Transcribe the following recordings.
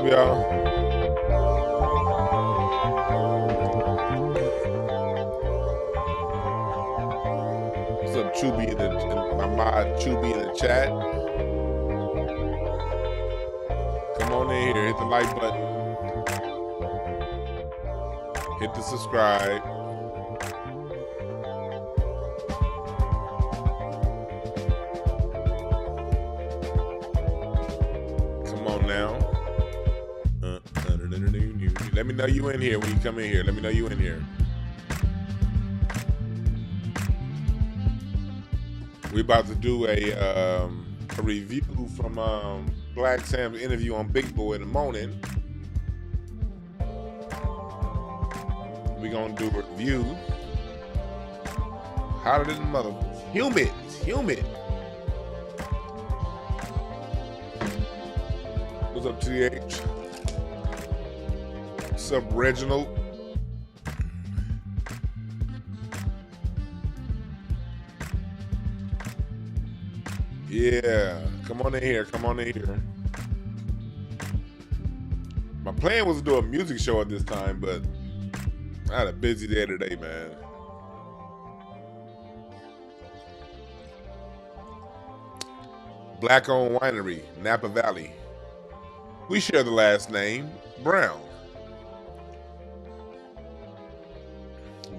up, y'all? What's up, Chubby in my mod Chubby in the chat? Come on in here, hit the like button, hit the subscribe. Come on now. Let me know you in here when you come in here. Let me know you in here. We about to do a review from Blacc Sam's interview on Big Boy in the morning. We're gonna do a review. Hotter than mother. Humid. What's up, TH? What's up, Reginald? Yeah, come on in here. My plan was to do a music show at this time, but I had a busy day today, man. Black-owned winery, Napa Valley. We share the last name, Brown.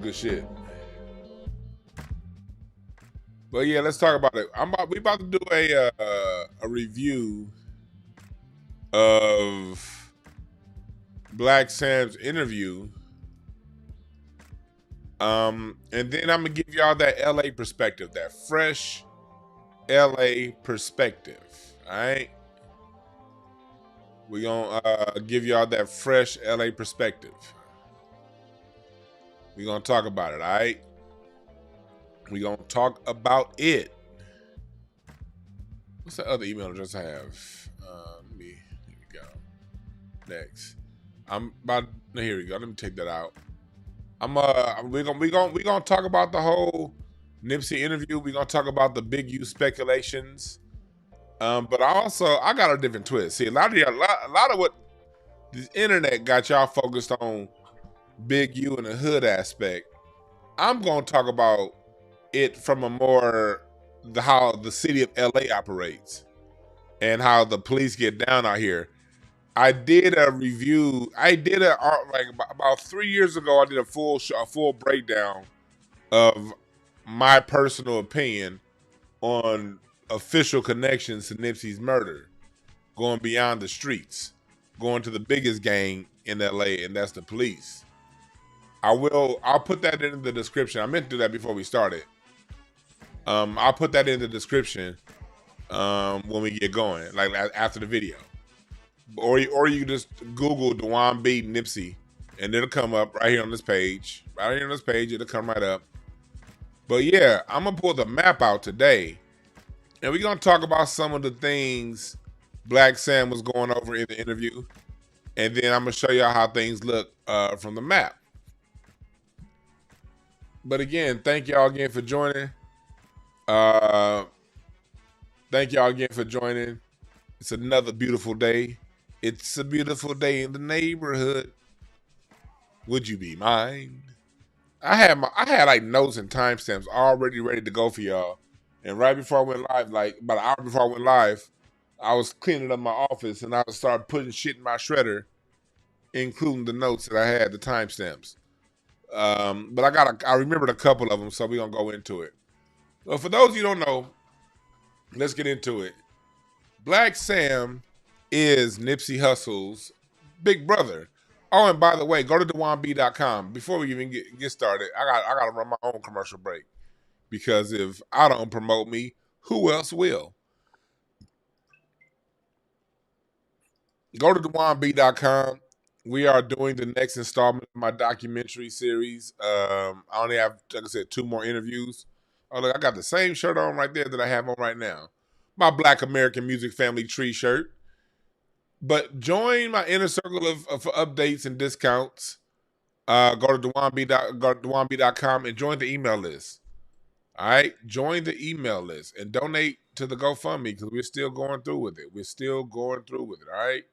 Good shit. But yeah, let's talk about it. We about to do a review of Blacc Sam's interview. And then I'm gonna give y'all that LA perspective, that fresh LA perspective. Alright? We're gonna give y'all that fresh LA perspective. We're gonna talk about it, alright? We're gonna talk about it. What's the other email address I have? Here we go. Next. Here we go. Let me take that out. We're gonna talk about the whole Nipsey interview. We're gonna talk about the Big U speculations. But I got a different twist. See, a lot of what this internet got y'all focused on Big U and the hood aspect. I'm gonna talk about it from a more how the city of LA operates and how the police get down out here. I did a review. About 3 years ago. I did a full breakdown of my personal opinion on official connections to Nipsey's murder, going beyond the streets, going to the biggest gang in LA, and that's the police. I'll put that in the description. I meant to do that before we started. I'll put that in the description when we get going, like after the video. Or you just Google Dewan B. Nipsey, and it'll come up right here on this page. Right here on this page, it'll come right up. But yeah, I'm gonna pull the map out today, and we're gonna talk about some of the things Blacc Sam was going over in the interview, and then I'm gonna show y'all how things look from the map. But again, thank y'all again for joining. It's another beautiful day. It's a beautiful day in the neighborhood. Would you be mine? I had like notes and timestamps already ready to go for y'all. And right before I went live, like about an hour before I went live, I was cleaning up my office and I started putting shit in my shredder, including the notes that I had, the timestamps. But I remembered a couple of them, so we're gonna go into it. Well, for those of you who don't know, let's get into it. Blacc Sam is Nipsey Hussle's big brother. Oh, and by the way, go to DewanB.com. Before we even get started, I gotta run my own commercial break, because if I don't promote me, who else will? Go to DewanB.com. We are doing the next installment of my documentary series. I only have, like I said, 2 more interviews. Oh, look, I got the same shirt on right there that I have on right now. My Black American Music Family Tree shirt. But join my inner circle of updates and discounts. Go to DewanB.com and join the email list. All right? Join the email list and donate to the GoFundMe, because we're still going through with it. All right?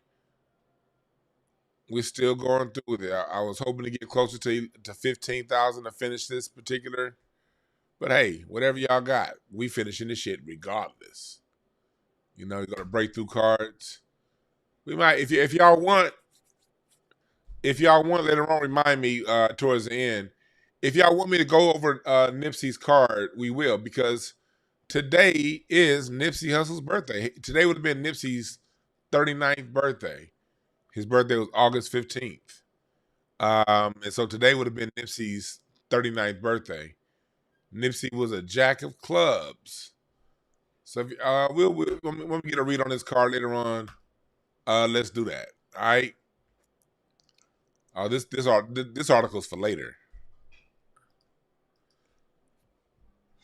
We're still going through with it. I was hoping to get closer to 15,000 to finish this particular. But hey, whatever y'all got, we finishing this shit regardless. You know, you're gonna break through cards. We might, if y'all want, later on, remind me towards the end. If y'all want me to go over Nipsey's card, we will, because today is Nipsey Hussle's birthday. Today would have been Nipsey's 39th birthday. His birthday was August 15th. And so today would have been Nipsey's 39th birthday. Nipsey was a jack of clubs. So if, when we get a read on this card later on, let's do that. All right. Oh, this article's for later.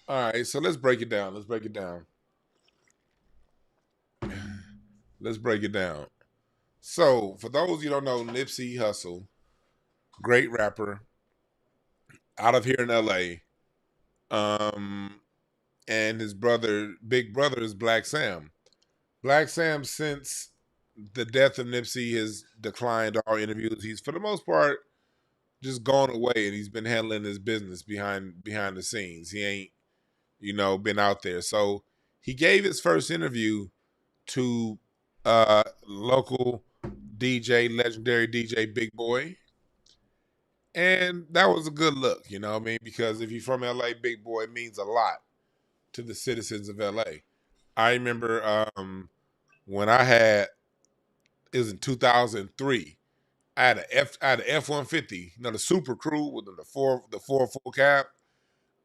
All right, so let's break it down. Let's break it down. Let's break it down. So, for those you don't know, Nipsey Hussle, great rapper, out of here in LA. And his big brother is Blacc Sam. Blacc Sam, since the death of Nipsey, has declined all interviews. He's, for the most part, just gone away, and he's been handling his business behind the scenes. He ain't, been out there. So he gave his first interview to local DJ, legendary DJ Big Boy. And that was a good look, you know what I mean? Because if you're from LA, Big Boy means a lot to the citizens of LA. I remember when it was in 2003. I had a F-150, the Super Crew with the four full cab.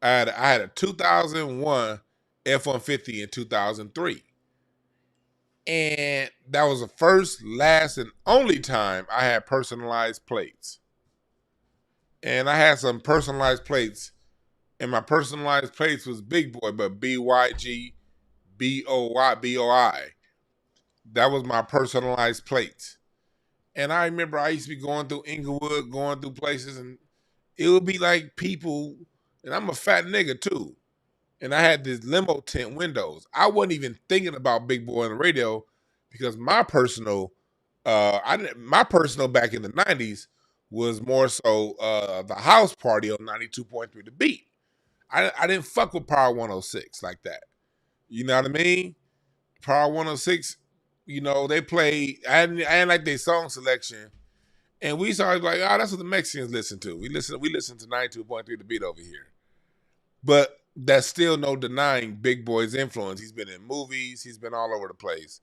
I had a 2001 F-150 in 2003. And that was the first, last, and only time I had personalized plates. And I had some personalized plates, and my personalized plates was Big Boy, but BYGBOI. That was my personalized plates. And I remember I used to be going through Inglewood, going through places, and it would be like people, and I'm a fat nigga too. And I had this limo tent windows. I wasn't even thinking about Big Boy on the radio because my personal back in the 90s was more so the house party on 92.3 The Beat. I didn't fuck with Power 106 like that. You know what I mean? Power 106, they played, I didn't like their song selection. And we started like, that's what the Mexicans listen to. We listen to 92.3 The Beat over here. But that's still no denying Big Boy's influence. He's been in movies. He's been all over the place.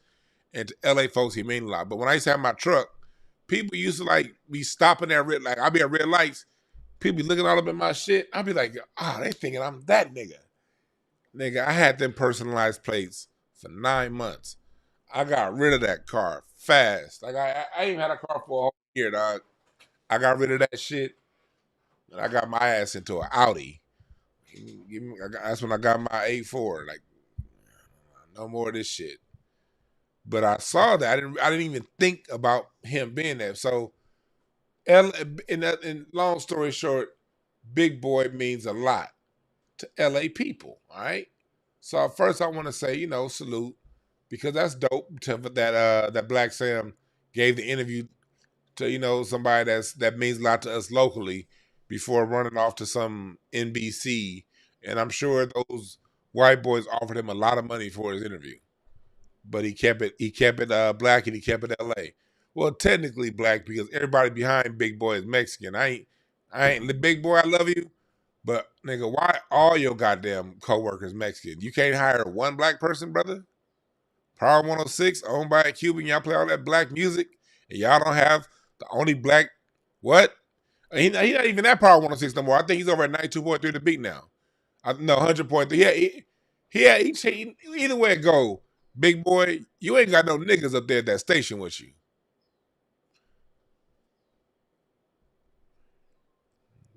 And to LA folks, he mean a lot. But when I used to have my truck, people used to like be stopping at red, like I'll be at red lights. People be looking all up at my shit. I'll be like, they thinking I'm that nigga. Nigga, I had them personalized plates for 9 months. I got rid of that car fast. Like I ain't had a car for a whole year, dog. I got rid of that shit, and I got my ass into an Audi. That's when I got my A4. Like, no more of this shit. But I saw that. I didn't even think about him being there. So, in long story short, Big Boy means a lot to LA people. All right. So first, I want to say, salute, because that's dope that Blacc Sam gave the interview to somebody that means a lot to us locally before running off to some NBC. And I'm sure those white boys offered him a lot of money for his interview, but he kept it black, and he kept it LA. Well, technically black, because everybody behind Big Boy is Mexican. I ain't Big Boy, I love you, but nigga, why all your goddamn coworkers Mexican? You can't hire one black person, brother? Power 106, owned by a Cuban, y'all play all that black music, and y'all don't have the only black, what? He not even at Power 106 no more. I think he's over at 92.3 The Beat now. No, 100.3. He either way it go, Big Boy, you ain't got no niggas up there at that station with you.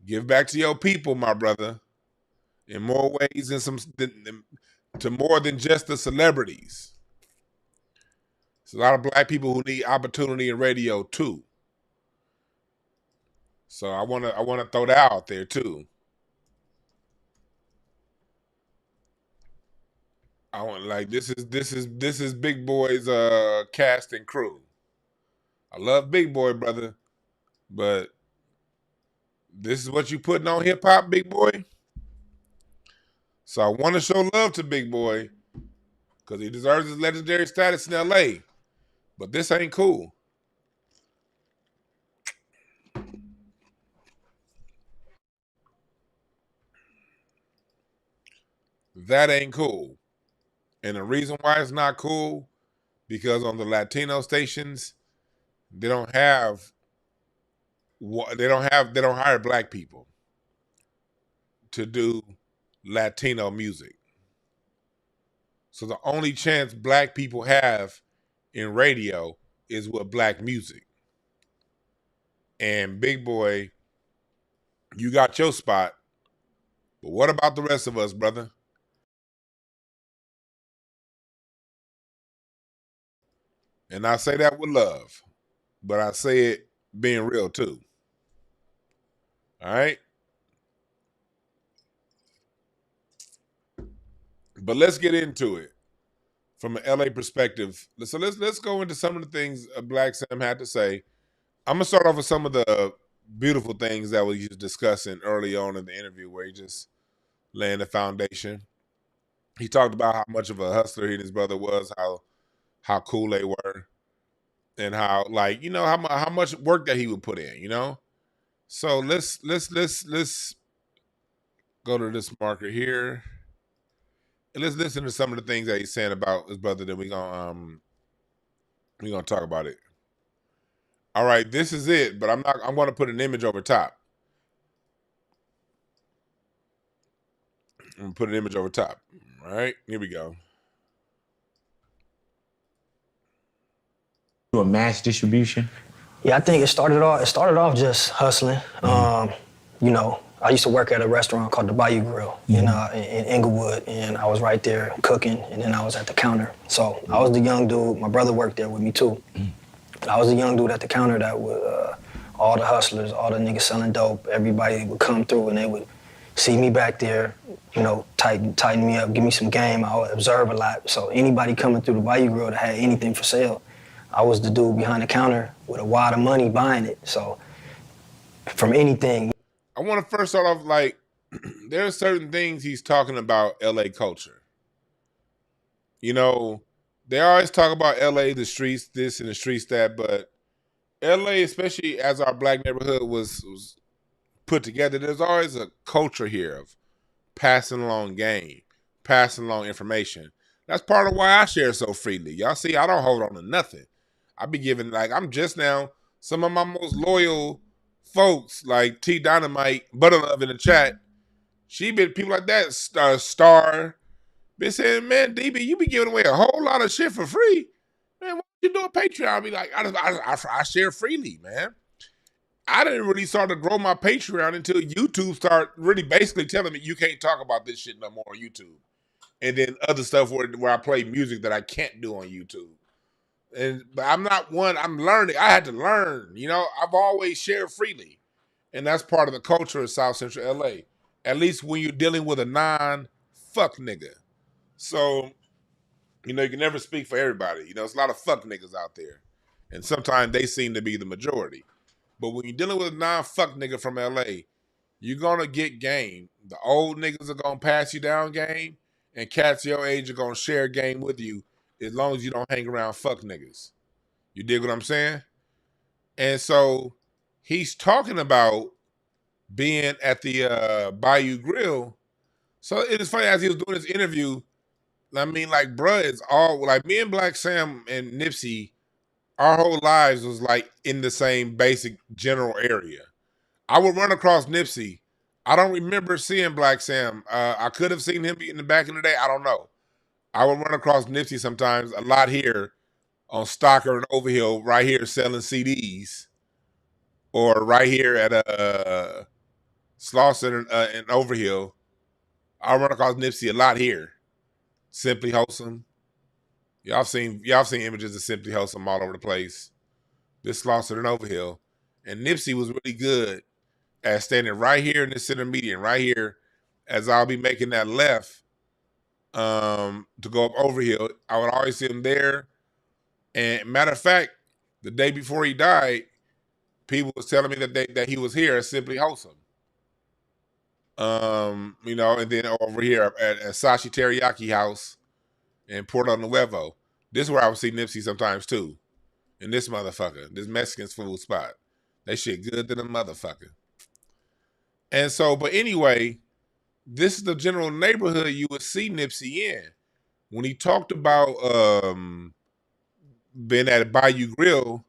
Give back to your people, my brother, in more ways to more than just the celebrities. There's a lot of black people who need opportunity in radio too. So I wanna throw that out there too. I want, like, this is Big Boy's cast and crew. I love Big Boy, brother, But this is what you putting on hip hop, big boy. So I want to show love to Big Boy because he deserves his legendary status in LA. But this ain't cool. That ain't cool. And the reason why it's not cool, because on the Latino stations, they don't hire black people to do Latino music. So the only chance black people have in radio is with black music. And Big Boy, you got your spot, but what about the rest of us, brother? And I say that with love, but I say it being real too. All right? But let's get into it from an LA perspective. So let's go into some of the things Blacc Sam had to say. I'm gonna start off with some of the beautiful things that we was discussing early on in the interview, where he just laying the foundation. He talked about how much of a hustler he and his brother was, how cool they were, and how, like, how much work that he would put in. So let's go to this marker here. And let's listen to some of the things that he's saying about his brother. Then we gonna talk about it. All right, this is it, but I'm gonna put an image over top. I'm gonna put an image over top. All right, here we go. A mass distribution? Yeah, I think it started off just hustling. I used to work at a restaurant called the Bayou Grill in Inglewood, and I was right there cooking, and then I was at the counter. So I was the young dude. My brother worked there with me too. I was the young dude at the counter that would, all the hustlers, all the niggas selling dope, everybody would come through and they would see me back there, tighten me up, give me some game. I would observe a lot. So anybody coming through the Bayou Grill that had anything for sale, I was the dude behind the counter with a wad of money buying it. So from anything. I want to first start off, like, there are certain things he's talking about LA culture. They always talk about LA, the streets this and the streets that, but LA, especially as our black neighborhood was put together, there's always a culture here of passing along game, passing along information. That's part of why I share so freely. Y'all see, I don't hold on to nothing. I be giving, like, I'm just now, some of my most loyal folks, like T Dynamite, Butterlove in the chat, people like that, Star, been saying, man, DB, you be giving away a whole lot of shit for free. Man, why don't you do a Patreon? I'll be like, I share freely, man. I didn't really start to grow my Patreon until YouTube started really basically telling me you can't talk about this shit no more on YouTube. And then other stuff where I play music that I can't do on YouTube. But I'm not one, I'm learning. I had to learn, I've always shared freely. And that's part of the culture of South Central LA. At least when you're dealing with a non-fuck nigga. So, you can never speak for everybody. There's a lot of fuck niggas out there. And sometimes they seem to be the majority. But when you're dealing with a non-fuck nigga from LA, you're going to get game. The old niggas are going to pass you down game. And cats your age are going to share game with you as long as you don't hang around fuck niggas. You dig what I'm saying? And so he's talking about being at the Bayou Grill. So it is funny, as he was doing this interview, I mean, like, bruh, it's all, like, me and Blacc Sam and Nipsey, our whole lives was, like, in the same basic general area. I would run across Nipsey. I don't remember seeing Blacc Sam. I could have seen him in the back in the day. I don't know. I would run across Nipsey sometimes a lot here on Stocker and Overhill, right here selling CDs, or right here at Slauson and Overhill. I run across Nipsey a lot here. Simply Wholesome. Y'all seen images of Simply Wholesome all over the place. This Slauson and Overhill. And Nipsey was really good at standing right here in the center median, right here, as I'll be making that left to go up Overhill. I would always see him there. And matter of fact, the day before he died, people was telling me that he was here at Simply Wholesome. You know, and then over here at Sashi Teriyaki House in Porto Nuevo. This is where I would see Nipsey sometimes too. In this motherfucker, this Mexican food spot. They shit good to the motherfucker. And so, but anyway, this is the general neighborhood you would see Nipsey in. When he talked about being at Bayou Grill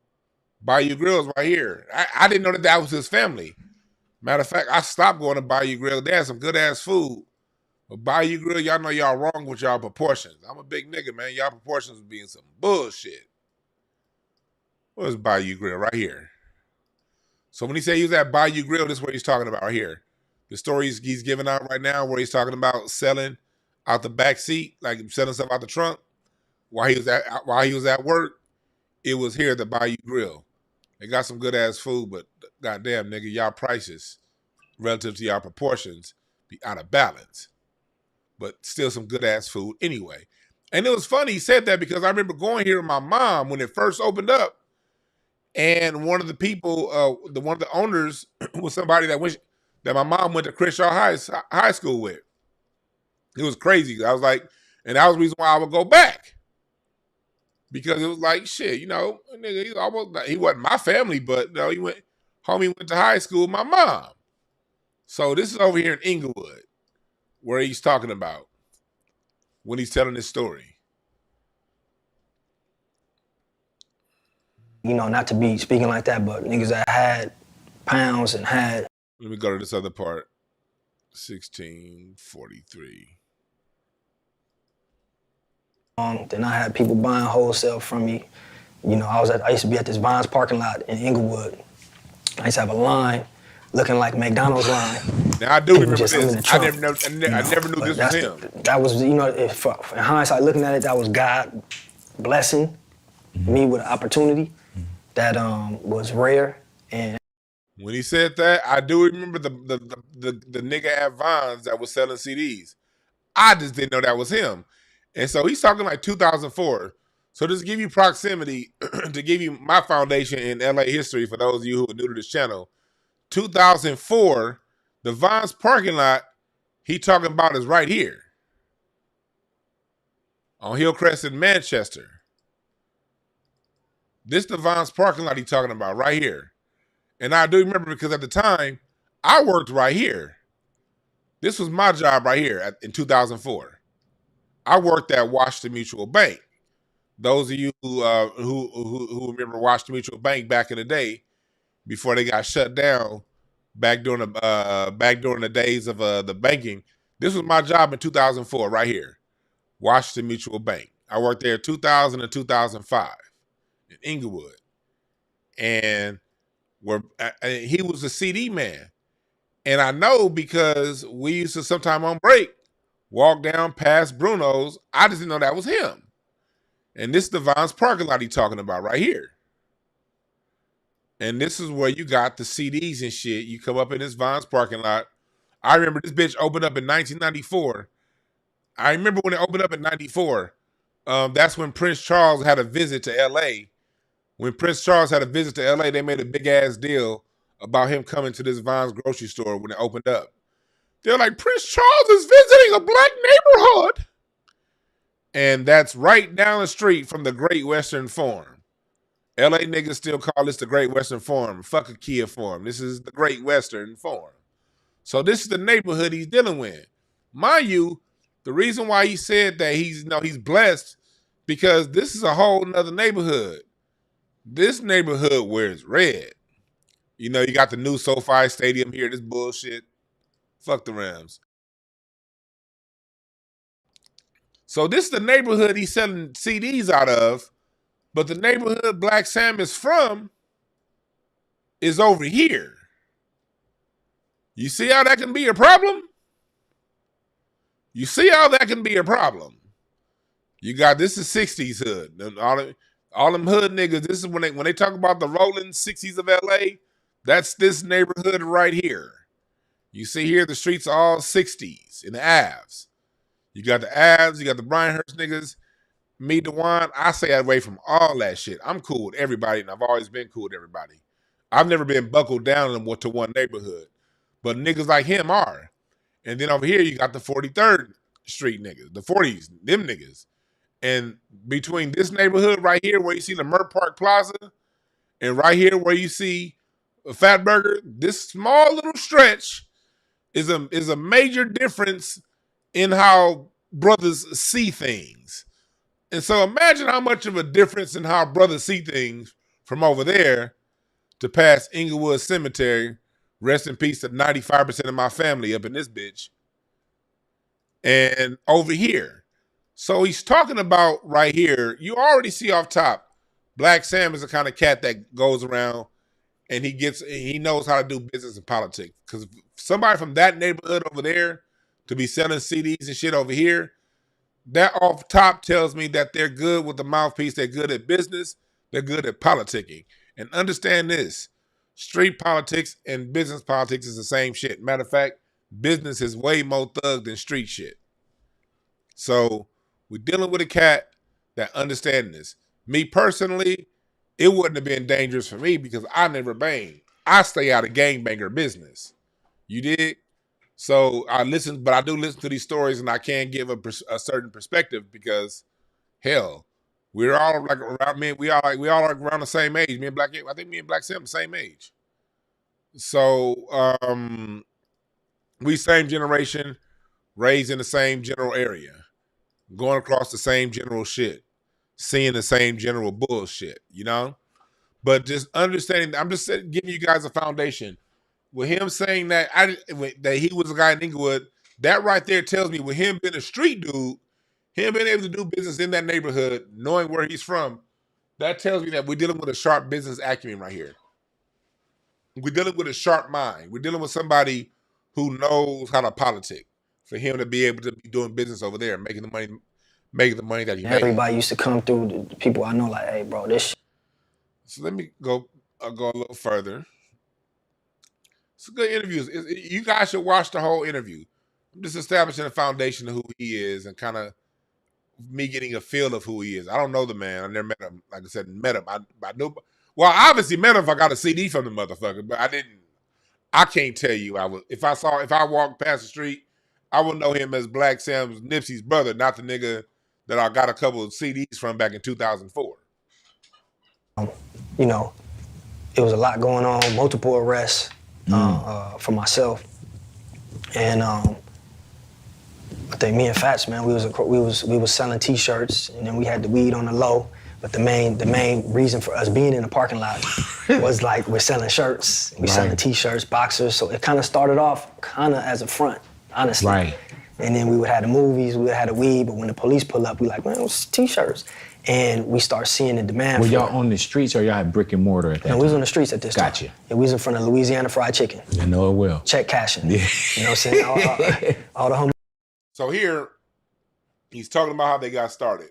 is right here. I didn't know that was his family. Matter of fact, I stopped going to Bayou Grill. They had some good ass food. But Bayou Grill, y'all know y'all wrong with y'all proportions. I'm a big nigga, man. Y'all proportions being some bullshit. Where's Bayou Grill? Right here. So when he said he was at Bayou Grill, this is what he's talking about right here. The stories he's giving out right now where he's talking about selling out the back seat, like selling stuff out the trunk while he was at work. It was here at the Bayou Grill. They got some good ass food, but goddamn nigga, y'all prices relative to y'all proportions be out of balance. But still some good ass food anyway. And it was funny he said that because I remember going here with my mom when it first opened up, and one of the people, one of the owners was somebody that my mom went to Crenshaw High School with. It was crazy. I was like, and that was the reason why I would go back. Because it was like, shit, you know, nigga, he wasn't my family, but you know, homie went to high school with my mom. So this is over here in Inglewood, where he's talking about when he's telling this story. You know, not to be speaking like that, but niggas that had pounds and had. Let me go to this other part. 1643. Then I had people buying wholesale from me. You know, I used to be at this Vines parking lot in Inglewood. I used to have a line looking like McDonald's line. Now I do remember this. I never knew this was him. That was, you know, in hindsight, looking at it, that was God blessing me with an opportunity that was rare. And when he said that, I do remember the nigga at Vines that was selling CDs. I just didn't know that was him. And so he's talking like 2004. So just to give you proximity, to give you my foundation in LA history for those of you who are new to this channel, 2004, the Vines parking lot he talking about is right here on Hillcrest in Manchester. This the Vines parking lot he talking about right here. And I do remember because at the time, I worked right here. This was my job right here in 2004. I worked at Washington Mutual Bank. Those of you who remember Washington Mutual Bank back in the day, before they got shut down, back during the days of the banking, this was my job in 2004 right here, Washington Mutual Bank. I worked there 2000 and 2005 in Inglewood, and he was a CD man, and I know because we used to sometime on break walk down past Bruno's. I just didn't know that was him. And this is the Vines parking lot he's talking about right here. And this is where you got the CDs and shit. You come up in this Vines parking lot. I remember this bitch opened up in 1994. I remember when it opened up in 94. That's when Prince Charles had a visit to LA. When Prince Charles had a visit to LA, they made a big ass deal about him coming to this Vines grocery store when it opened up. They're like, Prince Charles is visiting a black neighborhood. And that's right down the street from the Great Western Forum. LA niggas still call this the Great Western Forum. Fuck a Kia Forum. This is the Great Western Forum. So this is the neighborhood he's dealing with. Mind you, the reason why he said that he's blessed, because this is a whole nother neighborhood. This neighborhood wears red. You know, you got the new SoFi Stadium here, this bullshit. Fuck the Rams. So this is the neighborhood he's selling CDs out of, but the neighborhood Blacc Sam is from is over here. You see how that can be a problem? You see how that can be a problem? You got, this is 60s hood. All them hood niggas, this is when they talk about the rolling 60s of LA, that's this neighborhood right here. You see here, the streets are all 60s in the Avs. You got the Avs, you got the Brian Hurst niggas, me, DeJuan. I stay away from all that shit. I'm cool with everybody, and I've always been cool with everybody. I've never been buckled down to one neighborhood, but niggas like him are. And then over here you got the 43rd Street niggas, the 40s, them niggas. And between this neighborhood right here where you see the Mert Park Plaza and right here where you see a Fat Burger, this small little stretch is a major difference in how brothers see things. And so imagine how much of a difference in how brothers see things from over there to past Inglewood Cemetery. Rest in peace to 95% of my family up in this bitch. And over here. So he's talking about right here, you already see off top, Blacc Sam is the kind of cat that goes around and he knows how to do business and politics. Because somebody from that neighborhood over there to be selling CDs and shit over here, that off top tells me that they're good with the mouthpiece, they're good at business, they're good at politicking. And understand this, street politics and business politics is the same shit. Matter of fact, business is way more thug than street shit. So we're dealing with a cat that understands this. Me personally, it wouldn't have been dangerous for me because I never bang. I stay out of gangbanger business. You did? So I listen, but I do listen to these stories and I can give a certain perspective because hell, we're all like around me. We all like around the same age. I think me and Blacc Sam the same age. So we same generation, raised in the same general area, going across the same general shit, seeing the same general bullshit, you know? But just understanding, I'm just giving you guys a foundation. With him saying that that he was a guy in Inglewood, that right there tells me with him being a street dude, him being able to do business in that neighborhood, knowing where he's from, that tells me that we're dealing with a sharp business acumen right here. We're dealing with a sharp mind. We're dealing with somebody who knows how to politic for him to be able to be doing business over there, making the money that he makes. Everybody used to come through, the people I know, like, hey, bro, this shit. So let me go a little further. It's a good interview. You guys should watch the whole interview. I'm just establishing a foundation of who he is and kind of me getting a feel of who he is. I don't know the man. I never met him. Like I said, met him. I knew. Well, I obviously met him if I got a CD from the motherfucker, but I didn't. I can't tell you. If I walked past the street, I would know him as Blacc Sam's Nipsey's brother, not the nigga that I got a couple of CDs from back in 2004. You know, it was a lot going on, multiple arrests for myself, and I think me and Fats, man, we was selling T-shirts, and then we had the weed on the low. But the main reason for us being in the parking lot was like we're selling shirts, we're selling T-shirts, boxers. So it kind of started off kind of as a front, honestly. Right. And then we would have the movies, we would have the weed, but when the police pull up, we like, man, it's T-shirts. And we start seeing the demand Were for y'all on the streets or y'all had brick and mortar at that time? No, we was on the streets at this time. Gotcha. Yeah, we was in front of Louisiana Fried Chicken. I know it well. Check cashing. Yeah. You know what I'm saying? All the homies. So here, he's talking about how they got started.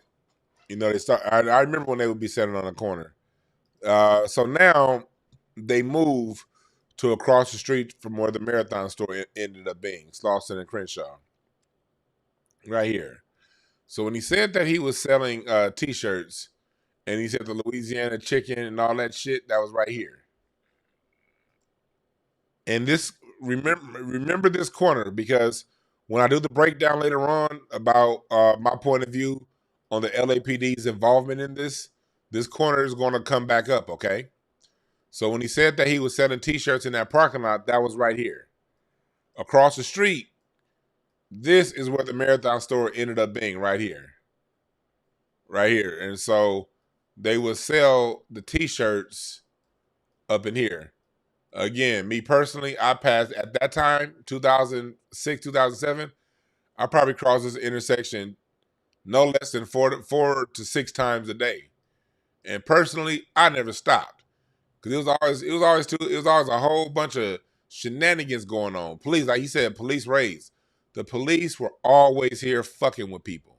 You know, I remember when they would be sitting on the corner. So now they move to across the street from where the Marathon store ended up being, Slauson and Crenshaw. Right here. So when he said that he was selling T-shirts and he said the Louisiana chicken and all that shit, that was right here. And this, remember this corner, because when I do the breakdown later on about my point of view on the LAPD's involvement in this corner is going to come back up, okay? So when he said that he was selling T-shirts in that parking lot, that was right here. Across the street, this is where the Marathon store ended up being, right here. Right here. And so they would sell the T-shirts up in here. Again, me personally, I passed at that time, 2006, 2007, I probably crossed this intersection no less than four to six times a day. And personally, I never stopped. Because it was always a whole bunch of shenanigans going on. Police, like he said, police raids. The police were always here fucking with people.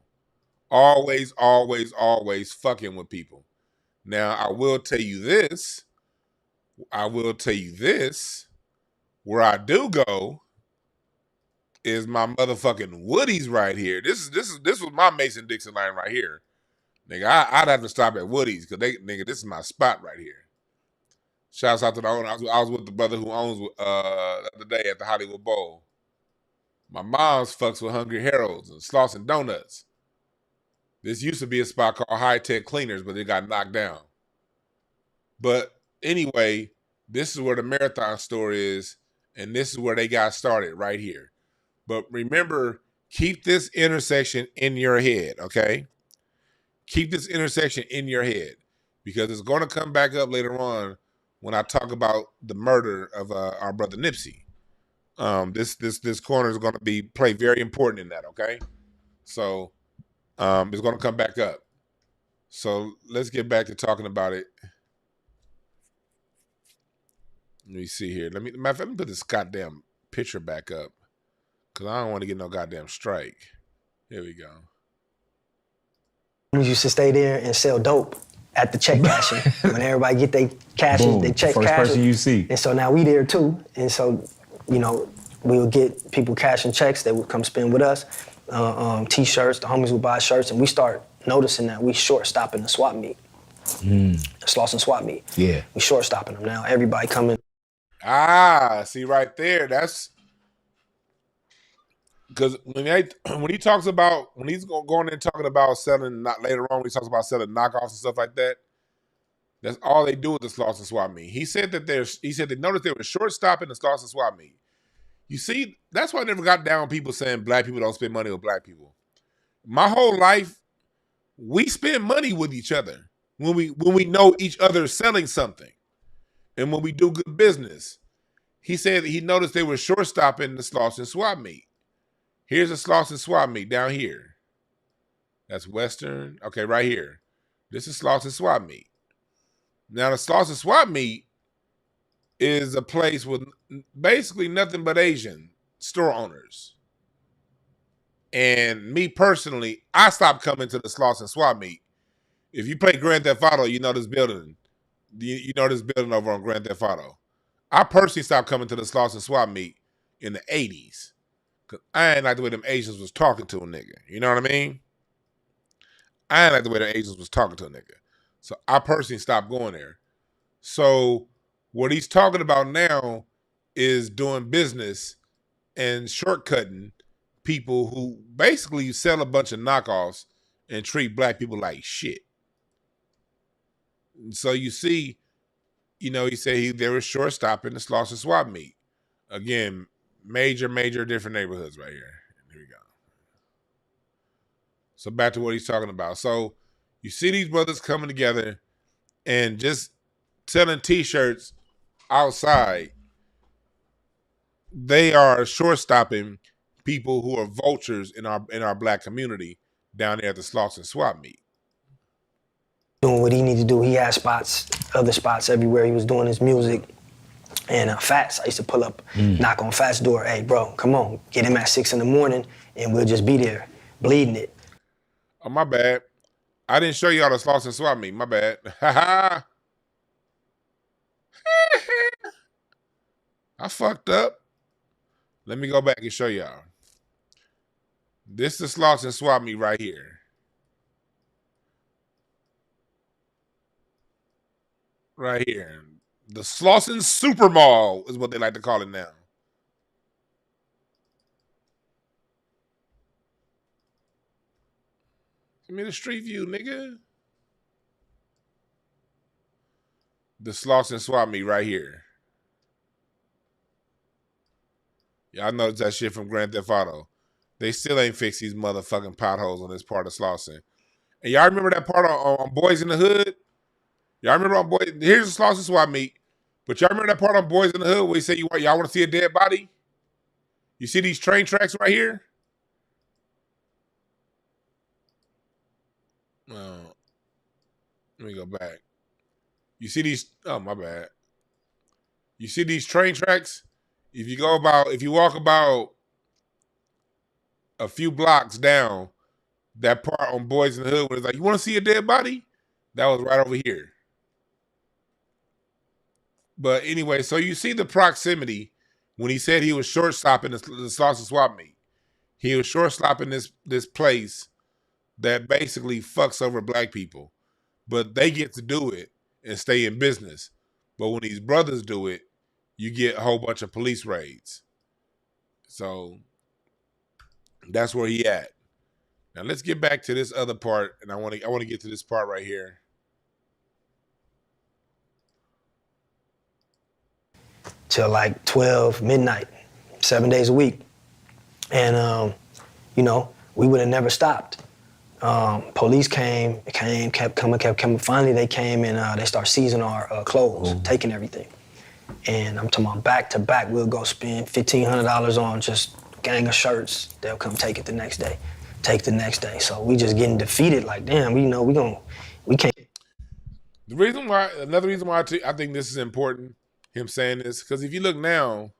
Always, always, always fucking with people. Now, I will tell you this. Where I do go is my motherfucking Woody's right here. This was my Mason-Dixon line right here. Nigga, I'd have to stop at Woody's because this is my spot right here. Shouts out to the owner. I was with the brother who owns the other day at the Hollywood Bowl. My mom's fucks with Hungry Harold's and Slauson Donuts. This used to be a spot called High Tech Cleaners, but it got knocked down. But anyway, this is where the marathon store is, and this is where they got started right here. But remember, keep this intersection in your head, okay? Keep this intersection in your head because it's going to come back up later on when I talk about the murder of our brother Nipsey. This corner is going to play very important in that, okay? So it's going to come back up. So let's get back to talking about it. Let me see here. Let me put this goddamn picture back up because I don't want to get no goddamn strike. Here we go. We used to stay there and sell dope at the check cashing. When everybody get their cashes, they check first cashes. person you see. And so now we there too. And so, you know, we would get people cashing checks. They would come spend with us. T-shirts, the homies would buy shirts, and we start noticing that we short stopping the swap meet. Slauson swap meet. Yeah. We short stopping them now. Everybody coming. See right there. That's because when he's going in talking about selling, not later on when he talks about selling knockoffs and stuff like that, that's all they do with the Slauson swap meet. He said they noticed they were short stopping the Slauson swap meet. You see, that's why I never got down on people saying black people don't spend money with black people. My whole life, we spend money with each other when we know each other is selling something and when we do good business. He said he noticed they were short stopping the Slauson swap meet. Here's a Slauson swap meet down here. That's Western. Okay, right here. This is Slauson swap meet. Now the Slauson swap meet is a place with basically nothing but Asian store owners. And me personally, I stopped coming to the Slauson swap meet. If you play Grand Theft Auto, you know this building. You know this building over on Grand Theft Auto. I personally stopped coming to the Slauson swap meet in the 80s. Because I ain't like the way them Asians was talking to a nigga. You know what I mean? I ain't like the way the Asians was talking to a nigga. So I personally stopped going there. So what he's talking about now is doing business and shortcutting people who basically sell a bunch of knockoffs and treat black people like shit. And so you see, you know, he said they were short stopping the Slauson swap meet. Again, major different neighborhoods right here. Here we go. So back to what he's talking about. So you see these brothers coming together and just selling T-shirts outside. They are short stopping people who are vultures in our black community down there at the Slauson swap meet. Doing what he needed to do. He had other spots everywhere. He was doing his music. And Fats, I used to pull up, knock on Fats' door. Hey, bro, come on, get him at 6 a.m, and we'll just be there, bleeding it. Oh, my bad. I didn't show y'all the Slauson swap meet. My bad. I fucked up. Let me go back and show y'all. This is Slauson swap meet right here. Right here. The Slauson Super Mall is what they like to call it now. Give me the street view, nigga. The Slauson swap meet right here. Y'all notice that shit from Grand Theft Auto. They still ain't fixed these motherfucking potholes on this part of Slauson. And y'all remember that part on Boys in the Hood? Y'all remember on Boys? Here's the Slauson swap meet. But y'all remember that part on Boys in the Hood where he said y'all want to see a dead body? You see these train tracks right here? Oh, let me go back. You see these? Oh, my bad. You see these train tracks? If you walk about a few blocks down, that part on Boys in the Hood where it's like, you want to see a dead body? That was right over here. But anyway, so you see the proximity when he said he was short stopping the Slauson swap meet. He was short stopping this place that basically fucks over black people, but they get to do it and stay in business. But when these brothers do it, you get a whole bunch of police raids. So that's where he at. Now let's get back to this other part, and I want to get to this part right here. Till like 12 midnight, 7 days a week, and we would have never stopped. Police kept coming. Finally, they came and they start seizing our clothes, taking everything. And I'm talking about back to back. We'll go spend $1,500 on just a gang of shirts. They'll come take it the next day. So we just getting defeated. Like, damn, we can't. Another reason why I think this is important, him saying this, because if you look now,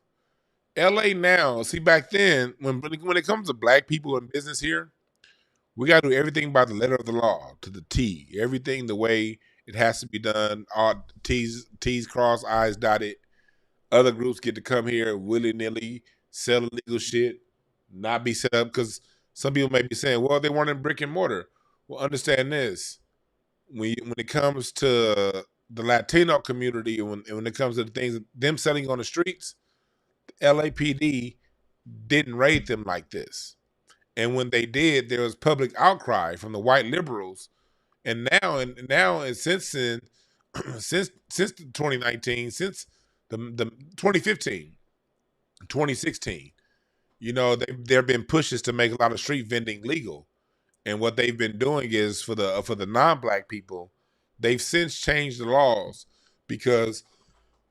LA now, see back then, when it comes to black people in business here, we got to do everything by the letter of the law, to the T. Everything the way it has to be done. All T's crossed, I's dotted. Other groups get to come here willy-nilly, sell illegal shit, not be set up. Because some people may be saying, well, they weren't in brick and mortar. Well, understand this. When it comes to the Latino community, and when it comes to the things, them selling on the streets, the LAPD didn't raid them like this. And when they did, there was public outcry from the white liberals. And since then, since 2019, since the 2015, 2016, there have been pushes to make a lot of street vending legal. And what they've been doing is for the non-black people, they've since changed the laws, because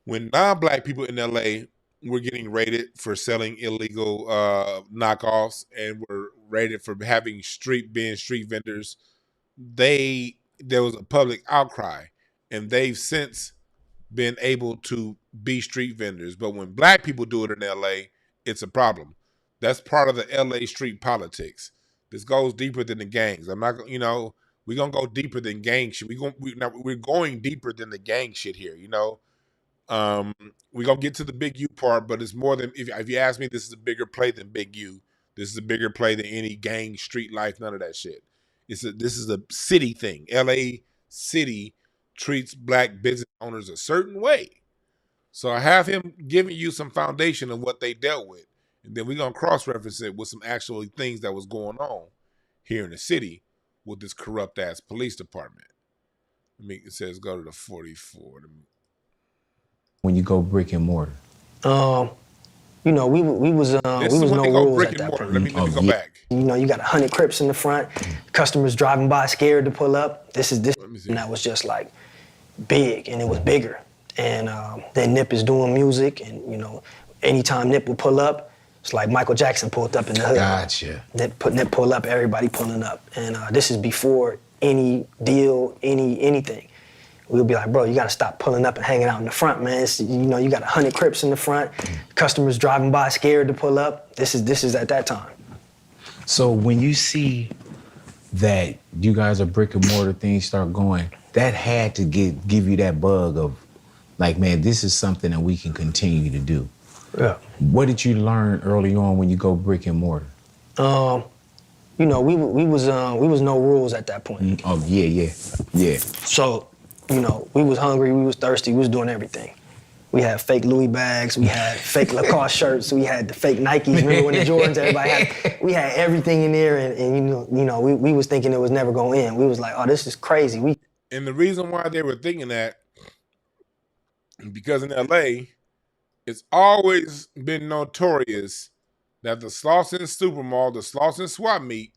when non-black people in LA were getting raided for selling illegal knockoffs and were raided for being street vendors, there was a public outcry, and they've since been able to be street vendors. But when black people do it in LA, it's a problem. That's part of the LA street politics. This goes deeper than the gangs. I'm not, we're gonna go deeper than gang shit. We're going deeper than the gang shit here. We're gonna get to the Big U part, but it's more than, if you ask me, this is a bigger play than Big U. This is a bigger play than any gang, street life, none of that shit. This is a city thing. LA City treats black business owners a certain way. So I have him giving you some foundation of what they dealt with. And then we're going to cross-reference it with some actual things that was going on here in the city with this corrupt-ass police department. It says go to the 44. When you go brick and mortar? We was no rules at that point. Let me go back. You got 100 Crips in the front, customers driving by scared to pull up. This and that was just like big, and it was bigger. And then Nip is doing music, and anytime Nip would pull up, it's like Michael Jackson pulled up in the hood. Gotcha. Nip pull up, everybody pulling up. And this is before any deal, anything. We'll be like, bro, you gotta stop pulling up and hanging out in the front, man. You got 100 Crips in the front, customers driving by scared to pull up. This is at that time. So when you see that you guys are brick and mortar, things start going, that had to give you that bug of like, man, this is something that we can continue to do. Yeah. What did you learn early on when you go brick and mortar? We was no rules at that point. Oh yeah. So, we was hungry, we was thirsty, we was doing everything. We had fake Louis bags, we had fake Lacoste shirts, we had the fake Nikes. Remember when the Jordans, everybody had? We had everything in there, and we was thinking it was never gonna end. We was like, oh, this is crazy. And the reason why they were thinking that, because in LA, it's always been notorious that the Slauson Supermall, the Slauson Swap Meet,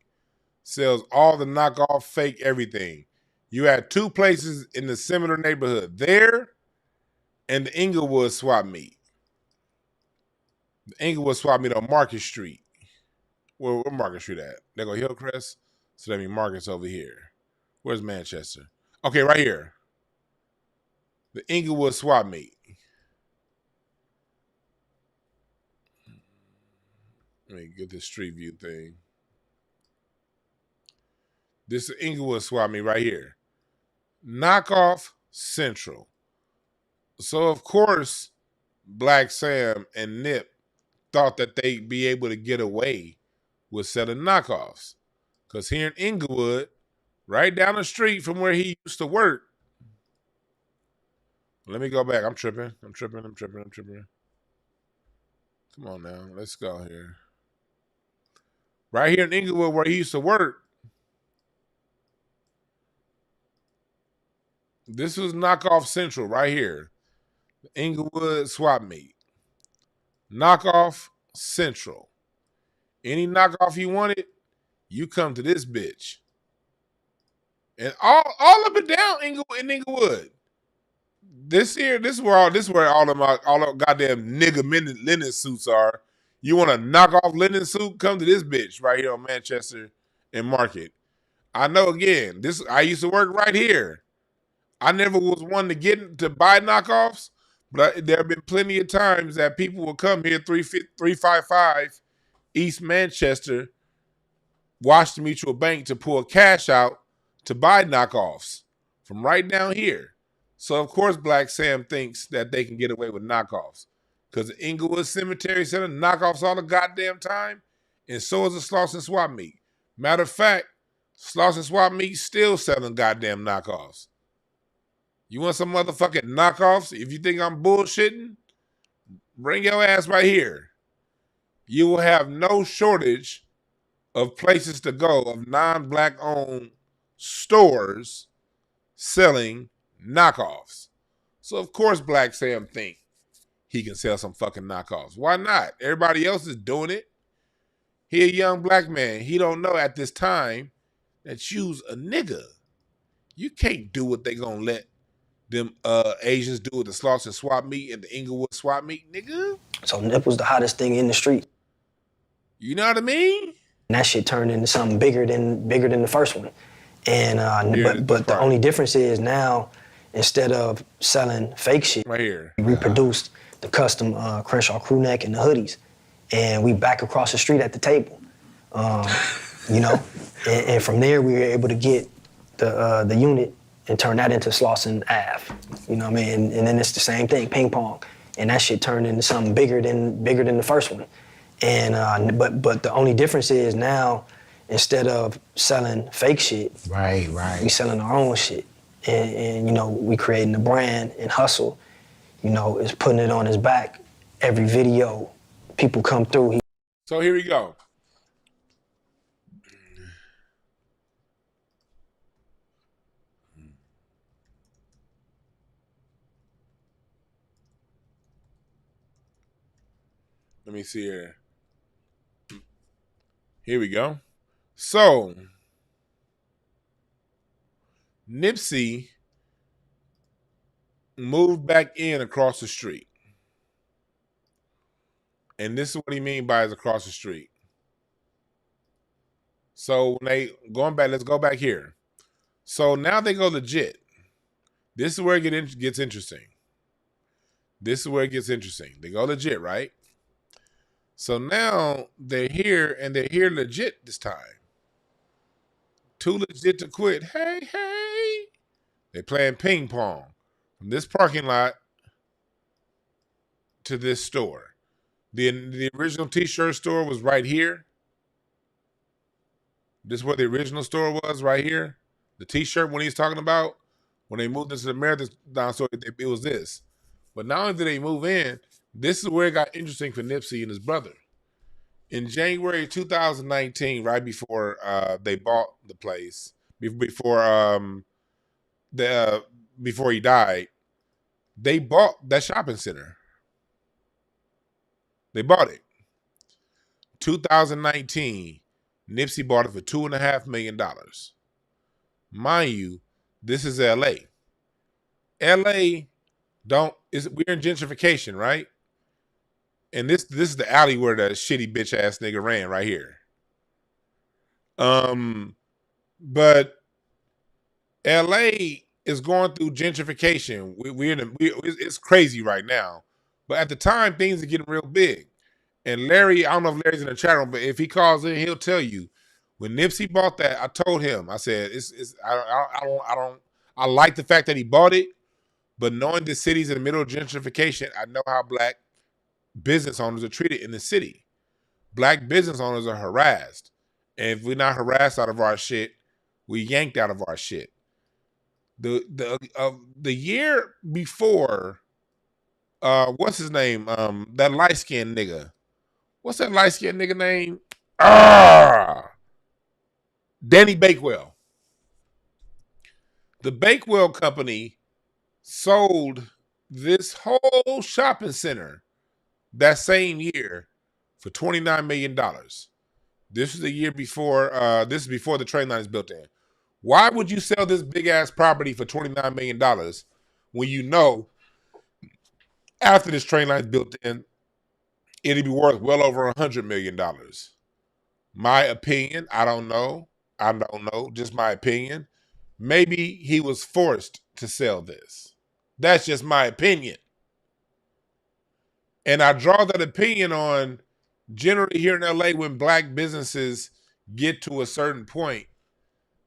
sells all the knockoff fake everything. You had two places in the similar neighborhood, there and the Inglewood Swap Meet. The Inglewood Swap Meet on Market Street. Where Market Street at? They go Hillcrest, so that means Market's over here. Where's Manchester? Okay, right here. The Inglewood Swap Meet. Let me get this street view thing. This is Inglewood Swap Meet right here. Knockoff Central. So, of course, Blacc Sam and Nip thought that they'd be able to get away with selling knockoffs. Because here in Inglewood, right down the street from where he used to work, Let me go back. I'm tripping. I'm tripping. Come on now. Let's go here. Right here in Inglewood where he used to work. This was Knockoff Central right here. Inglewood swap meet. Knockoff Central. Any knockoff you wanted, you come to this bitch. And all up and down Inglewood. This is where all of goddamn nigga linen suits are. You want a knockoff linen suit? Come to this bitch right here on Manchester and Market. I know again, I used to work right here. I never was one to buy knockoffs, but there have been plenty of times that people will come here 355 East Manchester, Washington Mutual Bank to pull cash out to buy knockoffs from right down here. So of course Blacc Sam thinks that they can get away with knockoffs because the Inglewood Cemetery Center knockoffs all the goddamn time, and so is the Slauson Swap Meet. Matter of fact, Slauson Swap Meet still selling goddamn knockoffs. You want some motherfucking knockoffs? If you think I'm bullshitting, bring your ass right here. You will have no shortage of places to go of non-black owned stores selling knockoffs. So of course Blacc Sam think he can sell some fucking knockoffs. Why not? Everybody else is doing it. He a young black man. He don't know at this time that you's a nigga. You can't do what they gonna let them Asians do with the Slauson Swap Meet and the Inglewood Swap Meet, nigga. So Nip was the hottest thing in the street. You know what I mean? And that shit turned into something bigger than the first one. And but the only difference is now, instead of selling fake shit, right here, we reproduced the custom Crenshaw crew neck and the hoodies, and we back across the street at the table. You know, and from there we were able to get the unit and turn that into Slauson Ave. You know what I mean? And then it's the same thing, ping pong, and that shit turned into something bigger than the first one. And but the only difference is now, instead of selling fake shit, right, we selling our own shit, and you know, we creating the brand, and Hustle, you know, is putting it on his back. Every video, people come through. So here we go. Let me see here. Here we go. So, Nipsey moved back in across the street. And this is what he means by is across the street. So when let's go back here. So now they go legit. This is where it gets interesting. They go legit, right? So now they're here, and they're here legit this time. Too legit to quit. Hey. They playing ping pong from this parking lot to this store. The original t-shirt store was right here. This is where the original store was, right here. The t-shirt when he's talking about, when they moved into the Marathon store, it was this. But not only did they move in, this is where it got interesting for Nipsey and his brother. In January 2019, right before they bought the place, before he died, they bought that shopping center. They bought it. 2019, Nipsey bought it for $2.5 million. Mind you, this is LA. LA we're in gentrification, right? And this is the alley where the shitty bitch ass nigga ran right here. But LA is going through gentrification. It's crazy right now. But at the time, things are getting real big. And Larry, I don't know if Larry's in the chat room, but if he calls in, he'll tell you. When Nipsey bought that, I told him, I said, I like the fact that he bought it, but knowing the city's in the middle of gentrification, I know how black business owners are treated in the city. Black business owners are harassed. And if we're not harassed out of our shit, we yanked out of our shit. The year before, what's his name? That light skinned nigga. What's that light skinned nigga name? Danny Bakewell. The Bakewell Company sold this whole shopping center that same year for $29 million. This is the year before, this is before the train line is built in. Why would you sell this big ass property for $29 million when you know after this train line is built in, it'd be worth well over $100 million? My opinion, I don't know. I don't know. Just my opinion. Maybe he was forced to sell this. That's just my opinion. And I draw that opinion on generally here in LA when black businesses get to a certain point,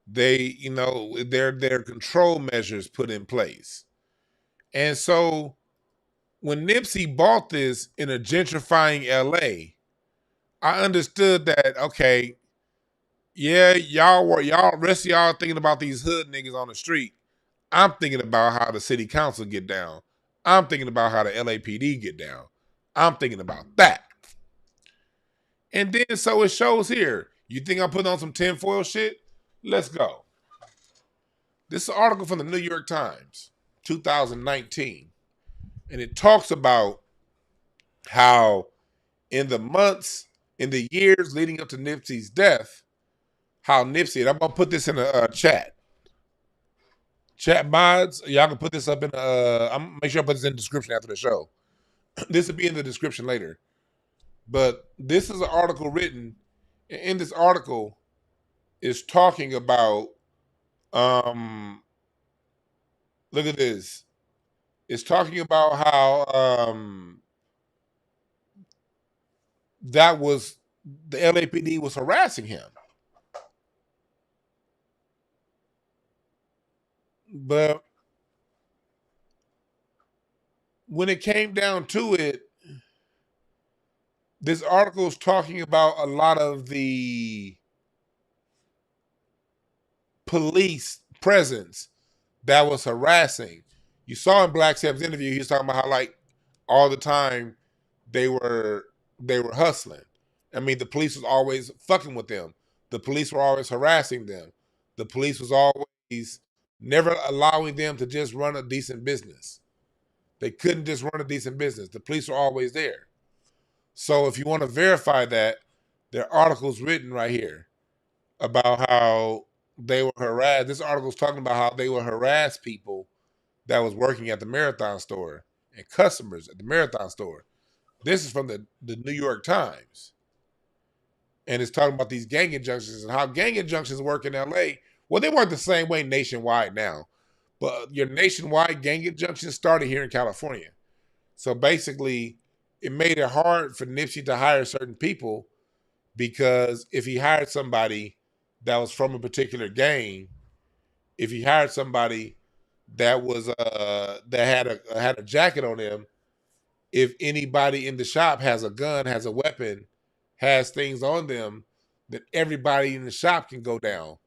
they, there are control measures put in place. And so when Nipsey bought this in a gentrifying LA, I understood that, okay, yeah, rest of y'all thinking about these hood niggas on the street. I'm thinking about how the city council get down. I'm thinking about how the LAPD get down. I'm thinking about that. And then so it shows here. You think I'm putting on some tinfoil shit? Let's go. This is an article from the New York Times, 2019. And it talks about how in the years leading up to Nipsey's death, how Nipsey, and I'm going to put this in a chat. Chat mods, y'all can put this up in, I'm make sure I put this in the description after the show. This will be in the description later. But this is an article written, and in this article is talking about, look at this. It's talking about how that was, the LAPD was harassing him. But when it came down to it, this article is talking about a lot of the police presence that was harassing. You saw in Blacc Sam's interview, he was talking about how like all the time they were hustling. I mean, the police was always fucking with them. The police were always harassing them. The police was always never allowing them to just run a decent business. They couldn't just run a decent business. The police were always there. So if you want to verify that, there are articles written right here about how they were harassed. This article is talking about how they would harass people that was working at the Marathon store and customers at the Marathon store. This is from the New York Times. And it's talking about these gang injunctions and how gang injunctions work in LA. Well, they work the same way nationwide now. But your nationwide gang injunctions started here in California. So basically, it made it hard for Nipsey to hire certain people because if he hired somebody that was from a particular gang, if he hired somebody that was that had a jacket on them, if anybody in the shop has a gun, has a weapon, has things on them, then everybody in the shop can go down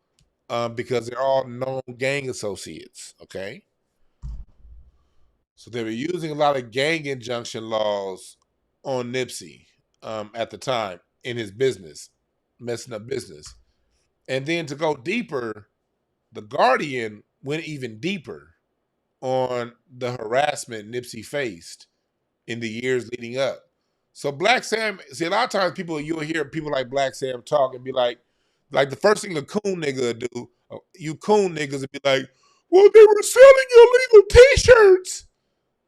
because they're all known gang associates. Okay, so they were using a lot of gang injunction laws on Nipsey at the time in his business, messing up business. And then to go deeper, The Guardian went even deeper on the harassment Nipsey faced in the years leading up. So Blacc Sam, see, a lot of times you'll hear people like Blacc Sam talk and be like the first thing a coon nigga would do, you coon niggas would be like, well, they were selling illegal t-shirts.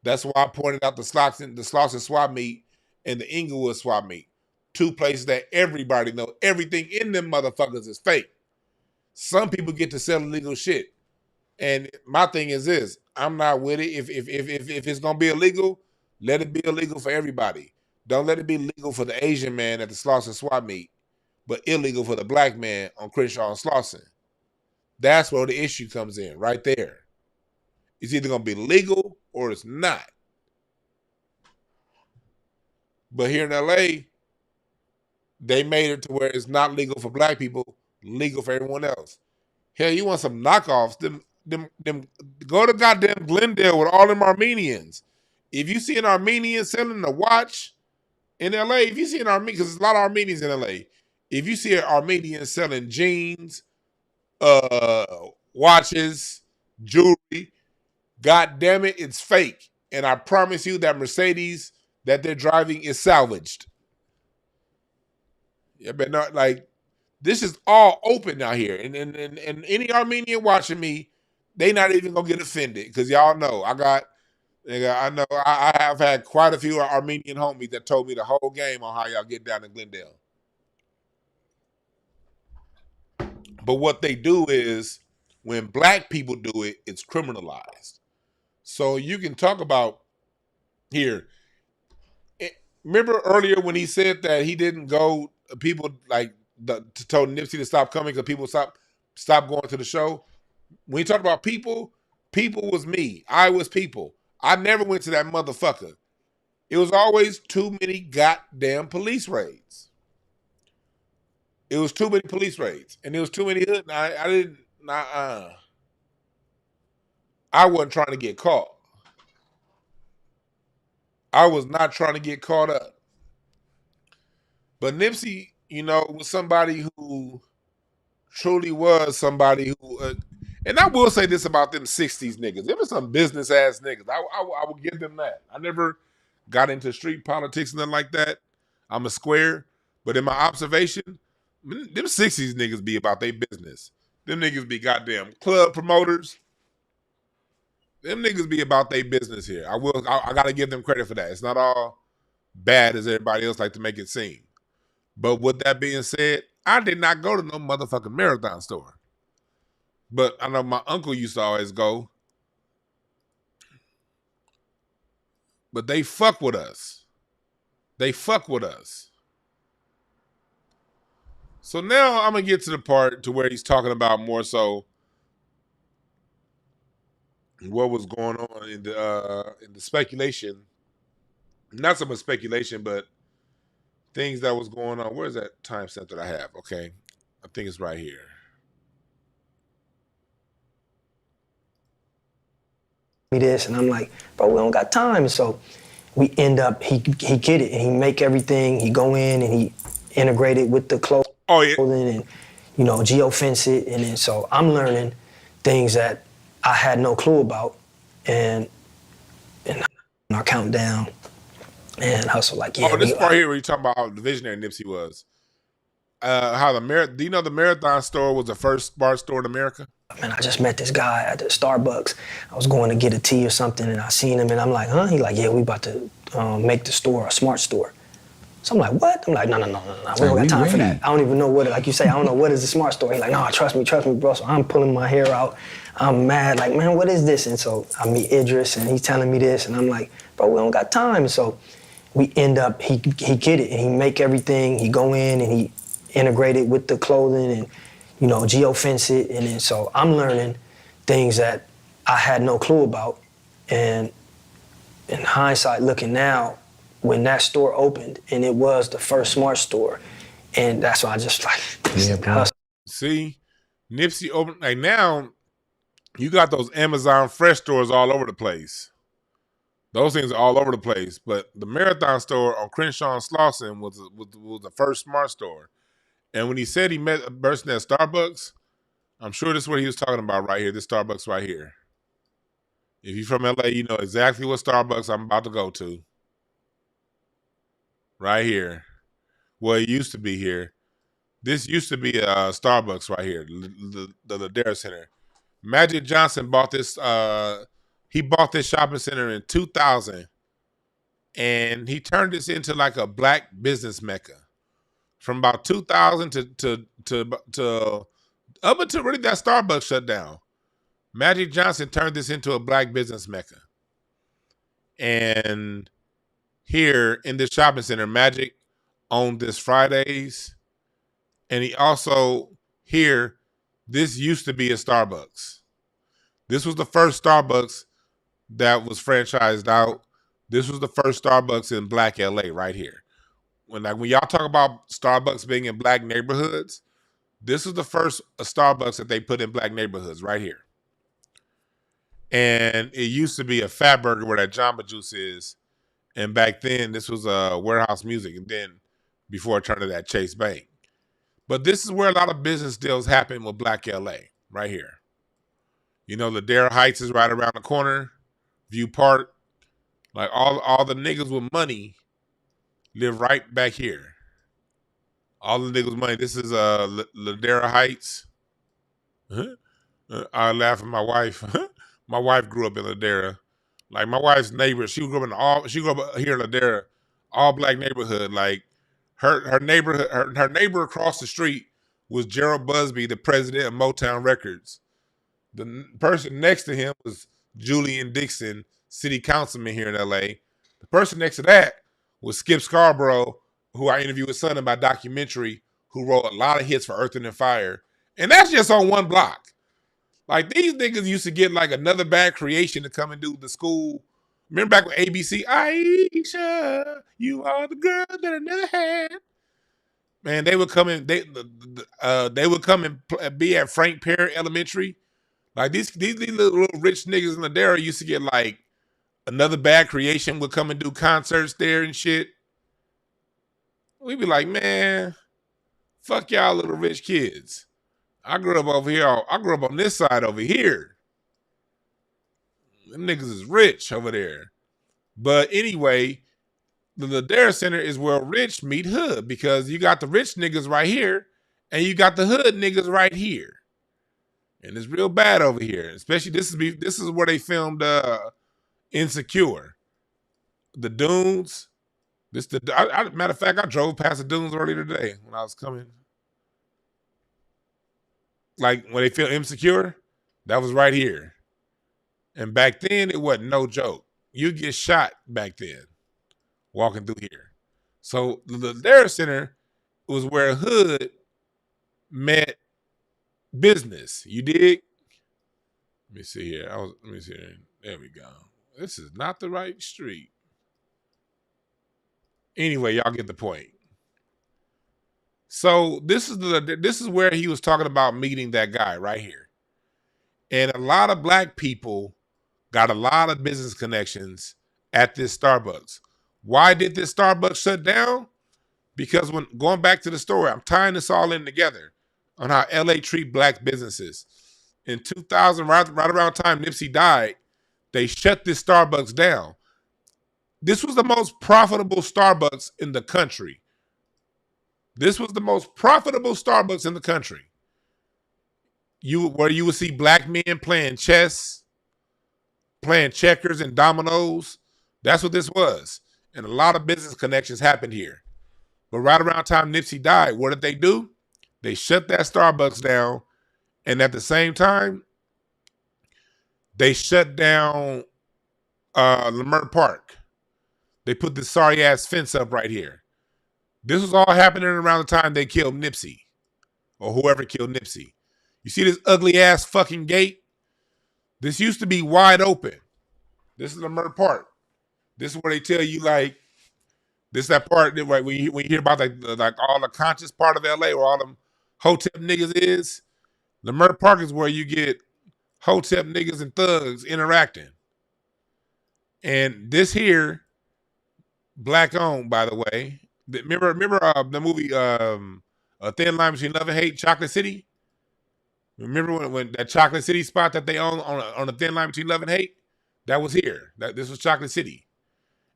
That's why I pointed out the Slauson swap meet and the Inglewood swap meet. Two places that everybody know everything in them motherfuckers is fake. Some people get to sell illegal shit. And my thing is this, I'm not with it. If it's gonna be illegal, let it be illegal for everybody. Don't let it be legal for the Asian man at the Slauson swap meet, but illegal for the black man on Crenshaw and Slauson. That's where the issue comes in, right there. It's either gonna be legal or it's not. But here in LA, they made it to where it's not legal for black people, legal for everyone else. Hell, you want some knockoffs? go to goddamn Glendale with all them Armenians. If you see an Armenian selling a watch in LA, if you see an Armenian, because there's a lot of Armenians in LA, if you see an Armenian selling jeans, watches, jewelry, god damn it, it's fake. And I promise you that Mercedes that they're driving is salvaged. Yeah, but not like this is all open out here. And any Armenian watching me, they not even gonna get offended. Because y'all know I know I have had quite a few Armenian homies that told me the whole game on how y'all get down to Glendale. But what they do is when black people do it, it's criminalized. So you can talk about here. Remember earlier when he said that he didn't go, people like told Nipsey to stop coming because people stop going to the show. When he talked about people was me. I was people. I never went to that motherfucker. It was always too many goddamn police raids. It was too many police raids, and there was too many hood. I didn't. I wasn't trying to get caught. I was not trying to get caught up. But Nipsey, was somebody who truly was somebody who, and I will say this about them 60s niggas. There were some business ass niggas. I will give them that. I never got into street politics and nothing like that. I'm a square. But in my observation, them 60s niggas be about their business. Them niggas be goddamn club promoters. Them niggas be about their business here. I gotta give them credit for that. It's not all bad as everybody else like to make it seem. But with that being said, I did not go to no motherfucking marathon store. But I know my uncle used to always go. But they fuck with us. They fuck with us. So now I'm going to get to the part to where he's talking about more so what was going on in the speculation. Not so much speculation, but things that was going on. Where's that timestamp that I have? Okay. I think it's right here. This, and I'm like, bro, we don't got time. So we end up, he get it, and he make everything, he go in and he integrate it with the clothing. Oh, yeah. And, geofence it. And then so I'm learning things that I had no clue about. And I count down and hustle like, yeah. Oh, this part here where you're talking about how the visionary Nipsey was. Do you know the Marathon store was the first bar store in America? Man, I just met this guy at the Starbucks. I was going to get a tea or something, and I seen him, and I'm like, huh? He like, yeah, we about to make the store a smart store. So I'm like, what? I'm like, no, we don't got time for that. I don't even know what, like you say, I don't know what is a smart store. He's like, no, trust me, bro. So I'm pulling my hair out. I'm mad, like, man, what is this? And so I meet Idris, and he's telling me this, and I'm like, bro, we don't got time. So we end up, he get it, and he make everything, he go in, and he integrate it with the clothing, and geofence it. And then so I'm learning things that I had no clue about. And in hindsight, looking now, when that store opened, and it was the first smart store, and that's why I just like, See, Nipsey opened, like now, you got those Amazon Fresh stores all over the place. Those things are all over the place. But the Marathon store on Crenshaw and Slauson was the first smart store. And when he said he met a person at Starbucks, I'm sure this is what he was talking about right here, this Starbucks right here. If you're from LA, you know exactly what Starbucks I'm about to go to. Right here. Well, it used to be here. This used to be a Starbucks right here, the Ladera Center. Magic Johnson bought this, he bought this shopping center in 2000, and he turned this into like a black business mecca. From about 2000 to up until really that Starbucks shut down, Magic Johnson turned this into a black business mecca. And here in this shopping center, Magic owned this Fridays. And he also, here, this used to be a Starbucks. This was the first Starbucks that was franchised out. This was the first Starbucks in Black LA right here. When y'all talk about Starbucks being in black neighborhoods, this is the first Starbucks that they put in black neighborhoods right here. And it used to be a Fat Burger where that Jamba Juice is. And back then, this was Warehouse Music. And then before it turned to that Chase Bank. But this is where a lot of business deals happen with Black LA, right here. You know, Ladera Heights is right around the corner. View Park. Like all the niggas with money live right back here. All the niggas with money. This is Ladera Heights. I laugh at my wife. My wife grew up in Ladera. Like my wife's neighbor, she grew up here in Ladera, all black neighborhood. Like her neighborhood, her neighbor across the street was Gerald Busby, the president of Motown Records. The person next to him was Julian Dixon, city councilman here in LA. The person next to that was Skip Scarborough, who I interviewed his son in my documentary, who wrote a lot of hits for Earth, and Fire. And that's just on one block. Like, these niggas used to get like Another Bad Creation to come and do the school. Remember back with ABC? Aisha, you are the girl that I never had. Man, they would come in. They would come and be at Frank Perry Elementary. Like these little rich niggas in the Ladera used to get like Another Bad Creation would come and do concerts there and shit. We'd be like, man, fuck y'all little rich kids. I grew up over here. I grew up on this side over here. Them niggas is rich over there. But anyway, the Ladera Center is where rich meet hood, because you got the rich niggas right here and you got the hood niggas right here. And it's real bad over here. Especially this is where they filmed Insecure. The Dunes. Matter of fact, I drove past the Dunes earlier today when I was coming. Like when they filmed Insecure, that was right here. And back then, it wasn't no joke. You get shot back then walking through here. So the Ladera Center was where hood met business. You dig? Let me see here. Let me see here. There we go. This is not the right street. Anyway, y'all get the point. So this is where he was talking about meeting that guy right here. And a lot of black people got a lot of business connections at this Starbucks. Why did this Starbucks shut down? Because when going back to the story, I'm tying this all in together on how LA treat black businesses. In 2000, right around the time Nipsey died, they shut this Starbucks down. This was the most profitable Starbucks in the country. This was the most profitable Starbucks in the country. Where you would see black men playing chess, playing checkers and dominoes. That's what this was. And a lot of business connections happened here. But right around the time Nipsey died, what did they do? They shut that Starbucks down. And at the same time, they shut down Leimert Park. They put this sorry ass fence up right here. This was all happening around the time they killed Nipsey, or whoever killed Nipsey. You see this ugly ass fucking gate? This used to be wide open. This is Leimert Park. This is where they tell you, like, this is that part that, right, when you hear about like all the conscious part of LA where all them hotep niggas is. Leimert Park is where you get hotep niggas and thugs interacting. And this here, black owned, by the way. Remember the movie A Thin Line Between Love and Hate, Chocolate City? Remember when that Chocolate City spot that they own on a thin line between love and hate? That was here. This was Chocolate City.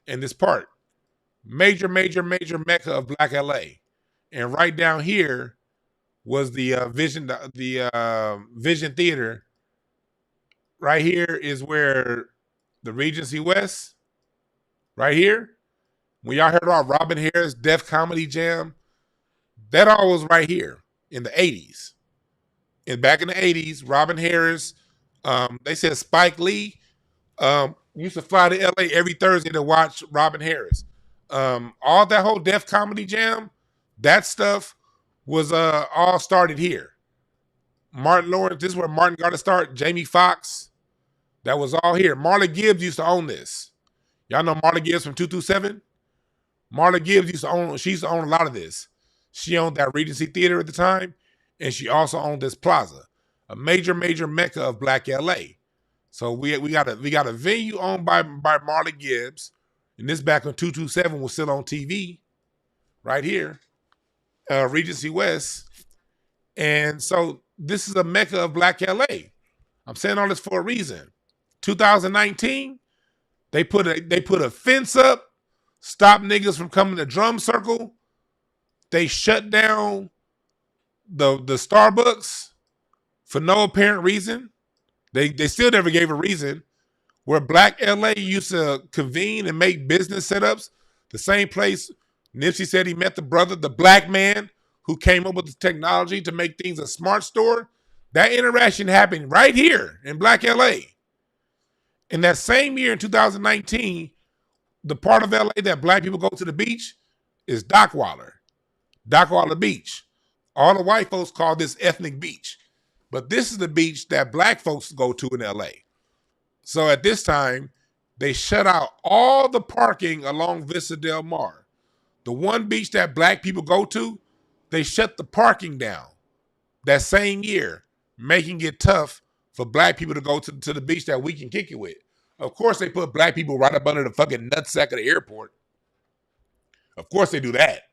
And this part, major mecca of black LA. And right down here was the Vision Theater. Right here is where the Regency West, right here, when y'all heard about Robin Harris' Def Comedy Jam, that all was right here in the 80s. And back in the 80s, Robin Harris, they said Spike Lee used to fly to LA every Thursday to watch Robin Harris. All that whole Def Comedy Jam, that stuff was all started here. Martin Lawrence, this is where Martin got to start. Jamie Foxx, that was all here. Marla Gibbs used to own this. Y'all know Marla Gibbs from 227? Marla Gibbs she used to own a lot of this. She owned that Regency Theater at the time, and she also owned this plaza, a major mecca of black LA. So we got a venue owned by Marley Gibbs, and this back when 227 was still on TV, right here, Regency West, and so this is a mecca of Black LA. I'm saying all this for a reason. 2019, they put a fence up, stop niggas from coming to Drum Circle. They shut down the Starbucks for no apparent reason. They still never gave a reason. Where Black LA used to convene and make business setups, the same place Nipsey said he met the brother, the black man who came up with the technology to make things a smart store. That interaction happened right here in Black LA. In that same year, in 2019, the part of LA that black people go to the beach is Dockwaller Beach. All the white folks call this ethnic beach. But this is the beach that black folks go to in LA. So at this time, they shut out all the parking along Vista Del Mar. The one beach that black people go to, they shut the parking down that same year, making it tough for black people to go to the beach that we can kick it with. Of course, they put black people right up under the fucking nutsack of the airport. Of course, they do that.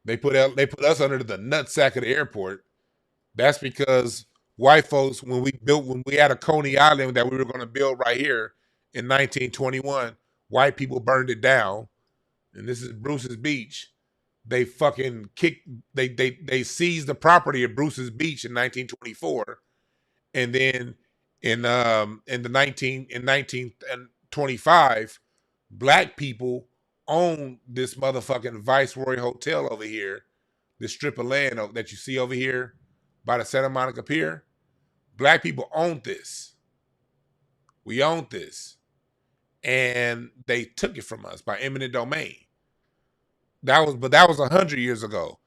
They put us under the nutsack of the airport. That's because white folks, when we had a Coney Island that we were going to build right here in 1921, white people burned it down, and this is Bruce's Beach. They fucking they seized the property of Bruce's Beach in 1924, and then in 1925, black people owned this motherfucking Viceroy Hotel over here, this strip of land that you see over here by the Santa Monica Pier. Black people owned this. We owned this. And they took it from us by eminent domain. That was 100 years ago.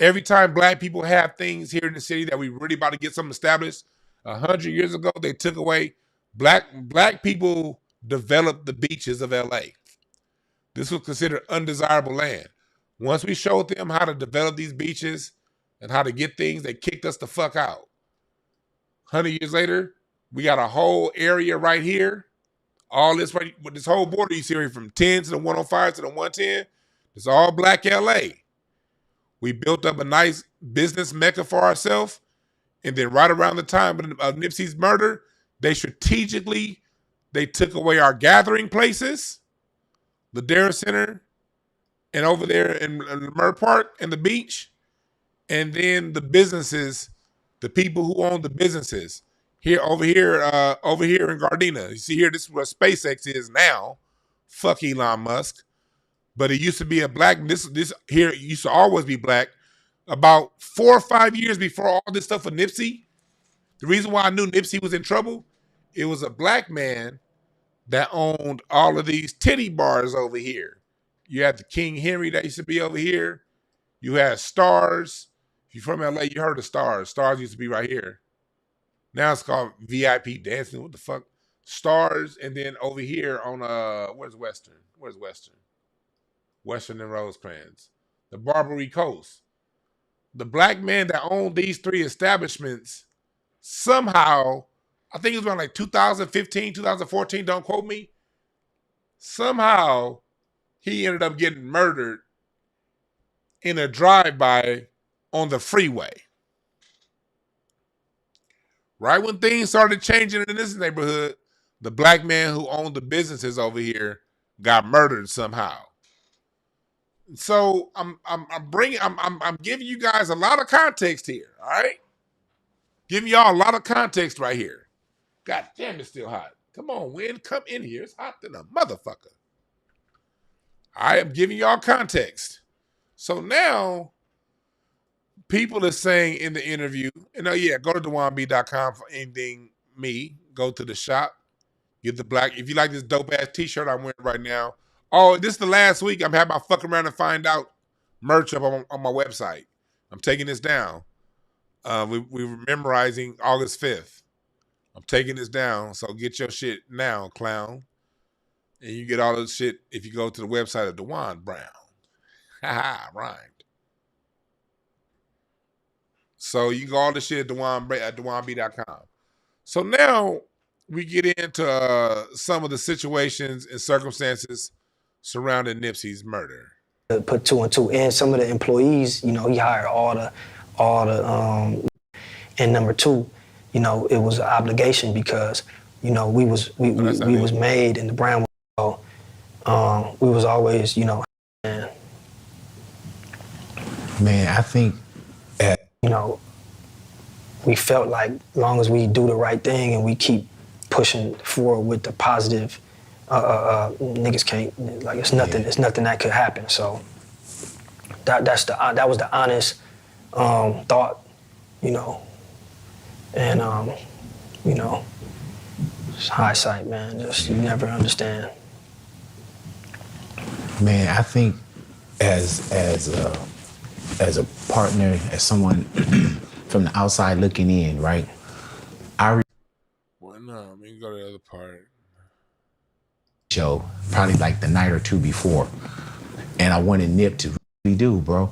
Every time black people have things here in the city that we really about to get something established, 100 years ago, they took away. Black people developed the beaches of LA. This was considered undesirable land. Once we showed them how to develop these beaches and how to get things, they kicked us the fuck out. 100 years later, we got a whole area right here. All this right with this whole border you see right from 10 to the 105 to the 110. It's all Black LA. We built up a nice business mecca for ourselves. And then right around the time of Nipsey's murder, they strategically took away our gathering places, Ladera Center, and over there in Lemur Park and the beach. And then the businesses, the people who own the businesses over here in Gardena. You see here, this is where SpaceX is now. Fuck Elon Musk. But it used to be a black, this here used to always be black. About 4 or 5 years before all this stuff with Nipsey, the reason why I knew Nipsey was in trouble, it was a black man that owned all of these titty bars over here. You had the King Henry that used to be over here. You had Stars. If you're from LA, you heard of Stars. Stars used to be right here. Now it's called VIP Dancing. What the fuck? Stars, and then over here on where's Western? Where's Western? Western and Rosecrans. The Barbary Coast. The black man that owned these 3 establishments somehow, I think it was around like 2015, 2014, don't quote me. Somehow he ended up getting murdered in a drive-by on the freeway. Right when things started changing in this neighborhood, the black man who owned the businesses over here got murdered somehow. So I'm giving you guys a lot of context here, all right? Giving y'all a lot of context right here. God damn, it's still hot. Come on, wind, come in here. It's hot than a motherfucker. I am giving y'all context. So now, people are saying in the interview, and yeah, go to DewanB.com for anything me. Go to the shop. Get the black. If you like this dope ass t-shirt I'm wearing right now. Oh, this is the last week. I'm having my fuck around and find out merch up on my website. I'm taking this down. We're memorizing August 5th. I'm taking this down. So get your shit now, clown. And you get all this shit if you go to the website of Dewan Brown. Haha, rhymed. So you can go all this shit at DewanB.com. So now we get into some of the situations and circumstances surrounding Nipsey's murder. Put two and two, and some of the employees, you know, he hired all the. And number two, you know, it was an obligation because, you know, we was made in the Brown. We was always, you know, and Man, I think, you know, we felt like as long as we do the right thing and we keep pushing forward with the positive, niggas can't, like, it's nothing that could happen. So that was the honest thought, you know, and you know, it's hindsight, man. Just you never understand. man, I think as a partner, as someone from the outside looking in, right? Well, no, I mean, go to the other part. Show probably like the night or two before, and I wanted Nip to really do, bro.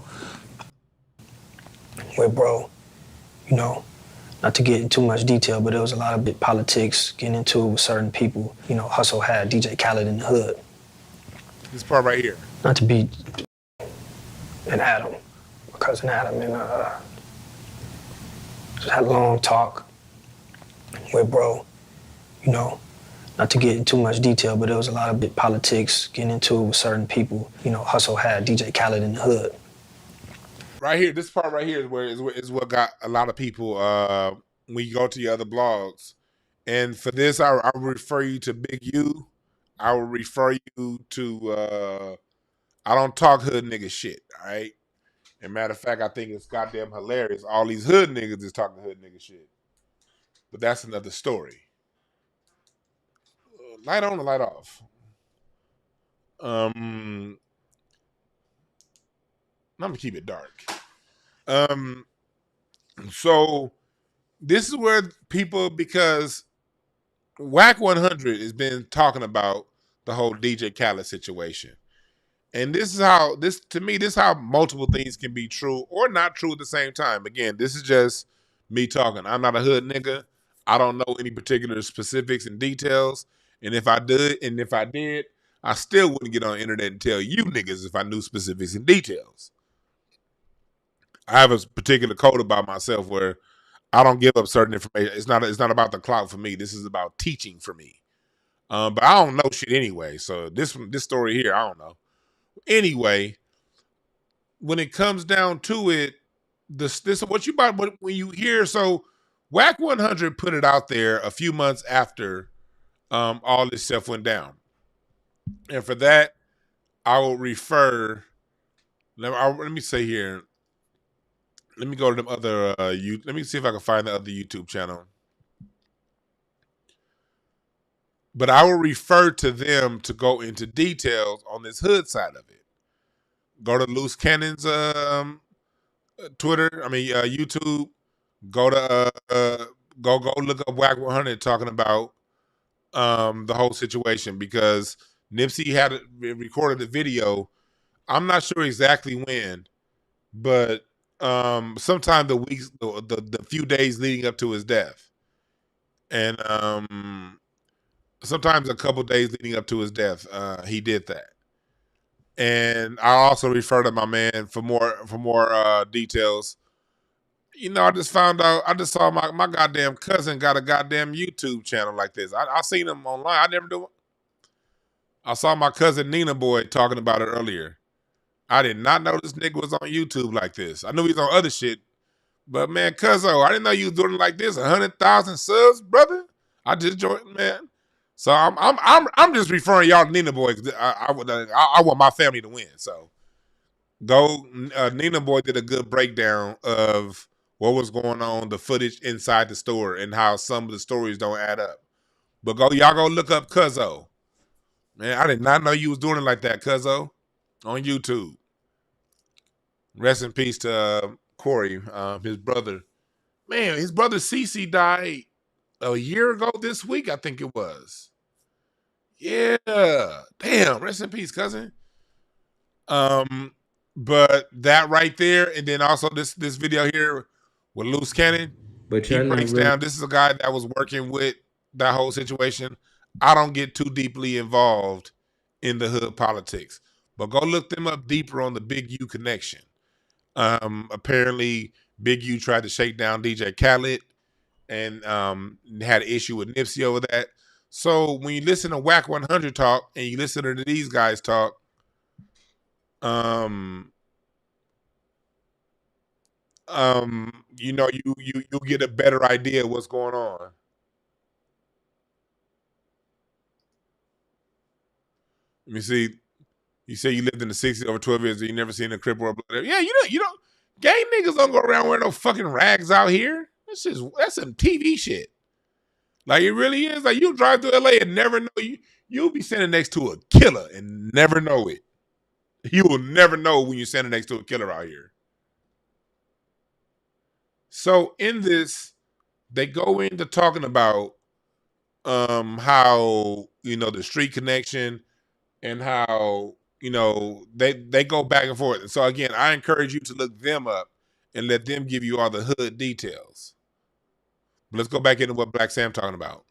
With bro, you know, not to get into too much detail, but there was a lot of big politics getting into with certain people. You know, Hustle had DJ Khaled in the hood. This part right here. Not to be, and Adam, my cousin Adam, and just had a long talk with bro, you know, not to get into too much detail, but there was a lot of big politics getting into with certain people. You know, Hustle had DJ Khaled in the hood. Right here, this part right here is what got a lot of people when you go to your other blogs. And for this, I will refer you to Big U. I will refer you to I don't talk hood nigga shit, all right? And matter of fact, I think it's goddamn hilarious. All these hood niggas is talking hood nigga shit. But that's another story. Light on or light off? I'm gonna keep it dark. So this is where people, because Wack 100 has been talking about the whole DJ Khaled situation. And this is how, to me, this is how multiple things can be true or not true at the same time. Again, this is just me talking. I'm not a hood nigga. I don't know any particular specifics and details. And if I did, I still wouldn't get on the internet and tell you niggas if I knew specifics and details. I have a particular code about myself where I don't give up certain information. It's not about the clout for me. This is about teaching for me. But I don't know shit anyway. So this story here, I don't know. Anyway, when it comes down to it, this what you about when you hear, so Wack 100 put it out there a few months after all this stuff went down. And for that, I will refer, let me say here, let me go to them other let me see if I can find the other YouTube channel. But I will refer to them to go into details on this hood side of it. Go to Loose Cannon's YouTube. Go to go look up Wack 100 talking about the whole situation, because Nipsey had recorded a video. I'm not sure exactly when, but sometime the few days leading up to his death, and sometimes a couple days leading up to his death, he did that. And I also refer to my man for more details. You know, I just saw my goddamn cousin got a goddamn YouTube channel like this. I seen him online. I never do. I saw my cousin Nina Boy talking about it earlier. I did not know this nigga was on YouTube like this. I knew he was on other shit, but man, cuzzo, I didn't know you was doing it like this. 100,000 subs, brother. I just joined, man. So I'm just referring y'all to Nina Boy. I want my family to win. So go. Nina Boy did a good breakdown of what was going on, the footage inside the store, and how some of the stories don't add up. But y'all go look up Cuzzo. Man, I did not know you was doing it like that, Cuzzo, on YouTube. Rest in peace to Corey, his brother. Man, his brother Cece died a year ago this week, I think it was. Yeah. Damn, rest in peace, cousin. But that right there, and then also this video here with Loose Cannon, But he breaks down. This is a guy that was working with that whole situation, I don't get too deeply involved in the hood politics. But go look them up deeper on the Big U connection. Apparently, Big U tried to shake down DJ Khaled and had an issue with Nipsey over that. So when you listen to Wack 100 talk and you listen to these guys talk, you know, you get a better idea of what's going on. Let me see. You say you lived in the 60s over 12 years and you never seen a crip or a blood. Yeah, you know, gay niggas don't go around wearing no fucking rags out here. That's some TV shit. Like it really is. Like you drive through LA and never know you'll be standing next to a killer and never know it. You will never know when you're standing next to a killer out here. So in this, they go into talking about how, you know, the street connection and how, you know, they go back and forth. And so again, I encourage you to look them up and let them give you all the hood details. But let's go back into what Blacc Sam talking about.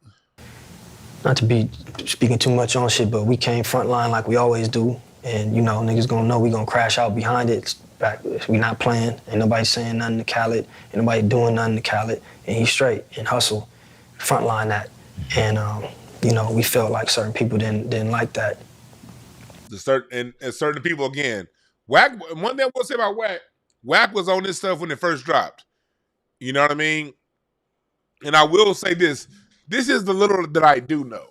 Not to be speaking too much on shit, but we came frontline like we always do. And, you know, niggas gonna know we gonna crash out behind it. We not playing. Ain't nobody saying nothing to Khaled. Ain't nobody doing nothing to Khaled. And he's straight and hustle. Frontline that. And, you know, we felt like certain people didn't like that. Certain people, again, Wack, one thing I will say about Wack was on this stuff when it first dropped. You know what I mean? And I will say this is the little that I do know.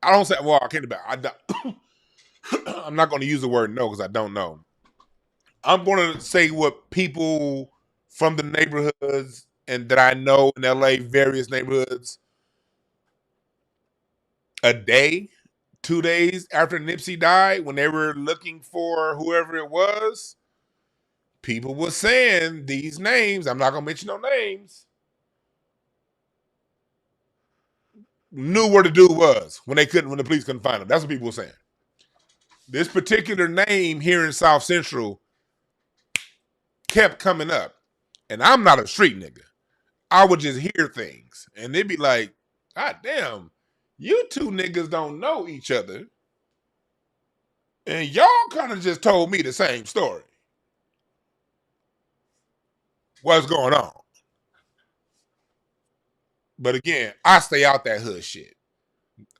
I don't say, well, I can't about, I'm not going to use the word no because I don't know. I'm going to say what people from the neighborhoods and that I know in LA, various neighborhoods, a day, 2 days after Nipsey died, when they were looking for whoever it was, people were saying these names. I'm not going to mention no names. Knew where the dude was when the police couldn't find him. That's what people were saying. This particular name here in South Central kept coming up. And I'm not a street nigga. I would just hear things. And they'd be like, God damn, you two niggas don't know each other. And y'all kind of just told me the same story. What's going on? But again, I stay out that hood shit.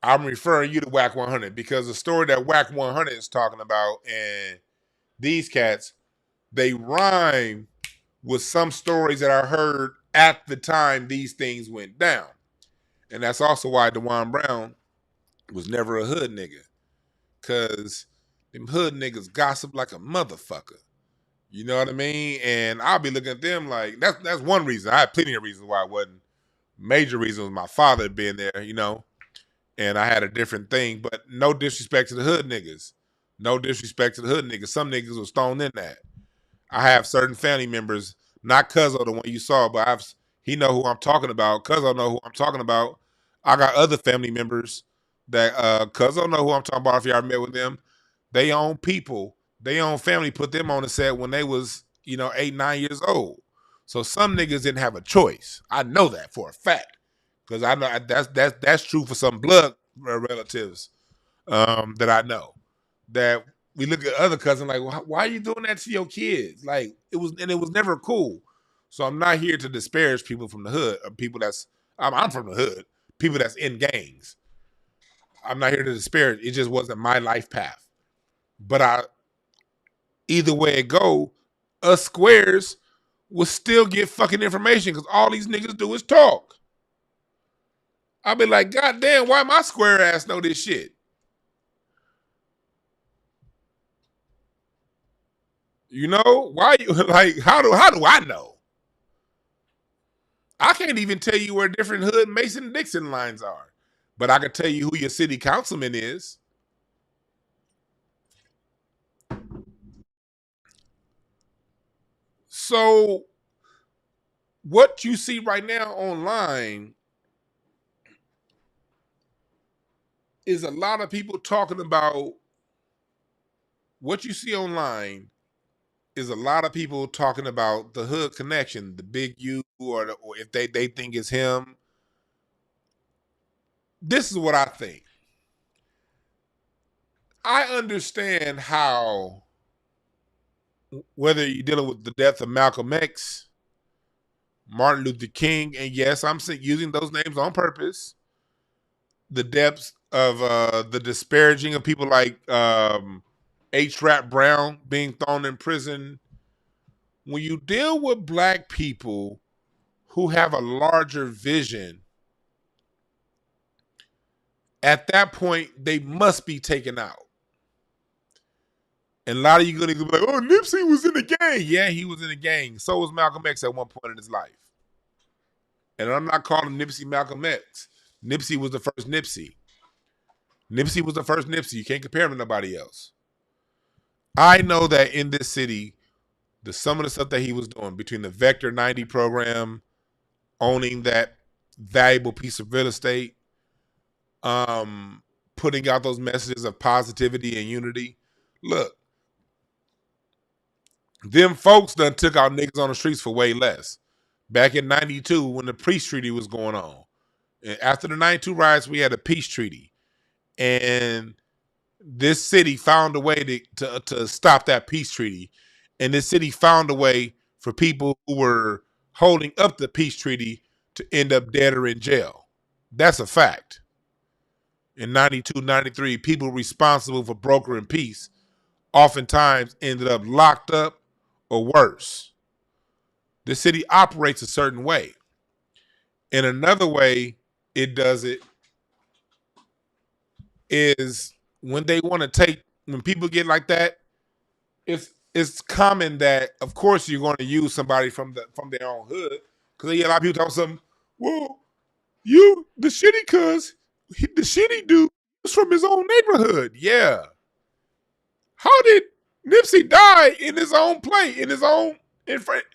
I'm referring you to Wack 100 because the story that Wack 100 is talking about and these cats, they rhyme with some stories that I heard at the time these things went down. And that's also why DeJuan Brown was never a hood nigga. Because them hood niggas gossip like a motherfucker. You know what I mean? And I'll be looking at them like, that's one reason. I had plenty of reasons why I wasn't. Major reason was my father being there, you know, and I had a different thing, but no disrespect to the hood niggas. No disrespect to the hood niggas. Some niggas was thrown in that. I have certain family members, not Cuzzo, the one you saw, but he know who I'm talking about. Cuzzo know who I'm talking about. I got other family members that Cuzzo know who I'm talking about if y'all met with them. They own people. They own family put them on the set when they was, you know, 8, 9 years old. So some niggas didn't have a choice. I know that for a fact. Because I know that's true for some blood relatives that I know. That we look at other cousins like, why are you doing that to your kids? Like it was never cool. So I'm not here to disparage people from the hood, or people I'm from the hood, people that's in gangs. I'm not here to disparage. It just wasn't my life path. But either way it go, us squares will still get fucking information because all these niggas do is talk. I'll be like, God damn, why my square ass know this shit? You know, why you like how do I know? I can't even tell you where different hood Mason-Dixon lines are, but I can tell you who your city councilman is. So what you see right now online is a lot of people talking about what you see online is a lot of people talking about the hood connection, the Big U, or if they think it's him, this is what I think. I understand how, whether you're dealing with the death of Malcolm X, Martin Luther King, and yes, I'm using those names on purpose, the depths of the disparaging of people like H. Rap Brown being thrown in prison. When you deal with black people who have a larger vision, at that point, they must be taken out. And a lot of you going to be like, oh, Nipsey was in the gang. Yeah, he was in the gang. So was Malcolm X at one point in his life. And I'm not calling Nipsey Malcolm X. Nipsey was the first Nipsey. Nipsey was the first Nipsey. You can't compare him to nobody else. I know that in this city, some of the stuff that he was doing, between the Vector 90 program, owning that valuable piece of real estate, putting out those messages of positivity and unity. Look, them folks done took out niggas on the streets for way less. Back in 92, when the peace treaty was going on. And after the 92 riots, we had a peace treaty. And this city found a way to stop that peace treaty. And this city found a way for people who were holding up the peace treaty to end up dead or in jail. That's a fact. In 92, 93, people responsible for brokering peace oftentimes ended up locked up or worse. The city operates a certain way. And another way it does it is when they want to when people get like that, it's common that, of course, you're going to use somebody from their own hood. Because a lot of people talk something, well, the shitty dude was from his own neighborhood. Yeah. How did Nipsey die in his own in front?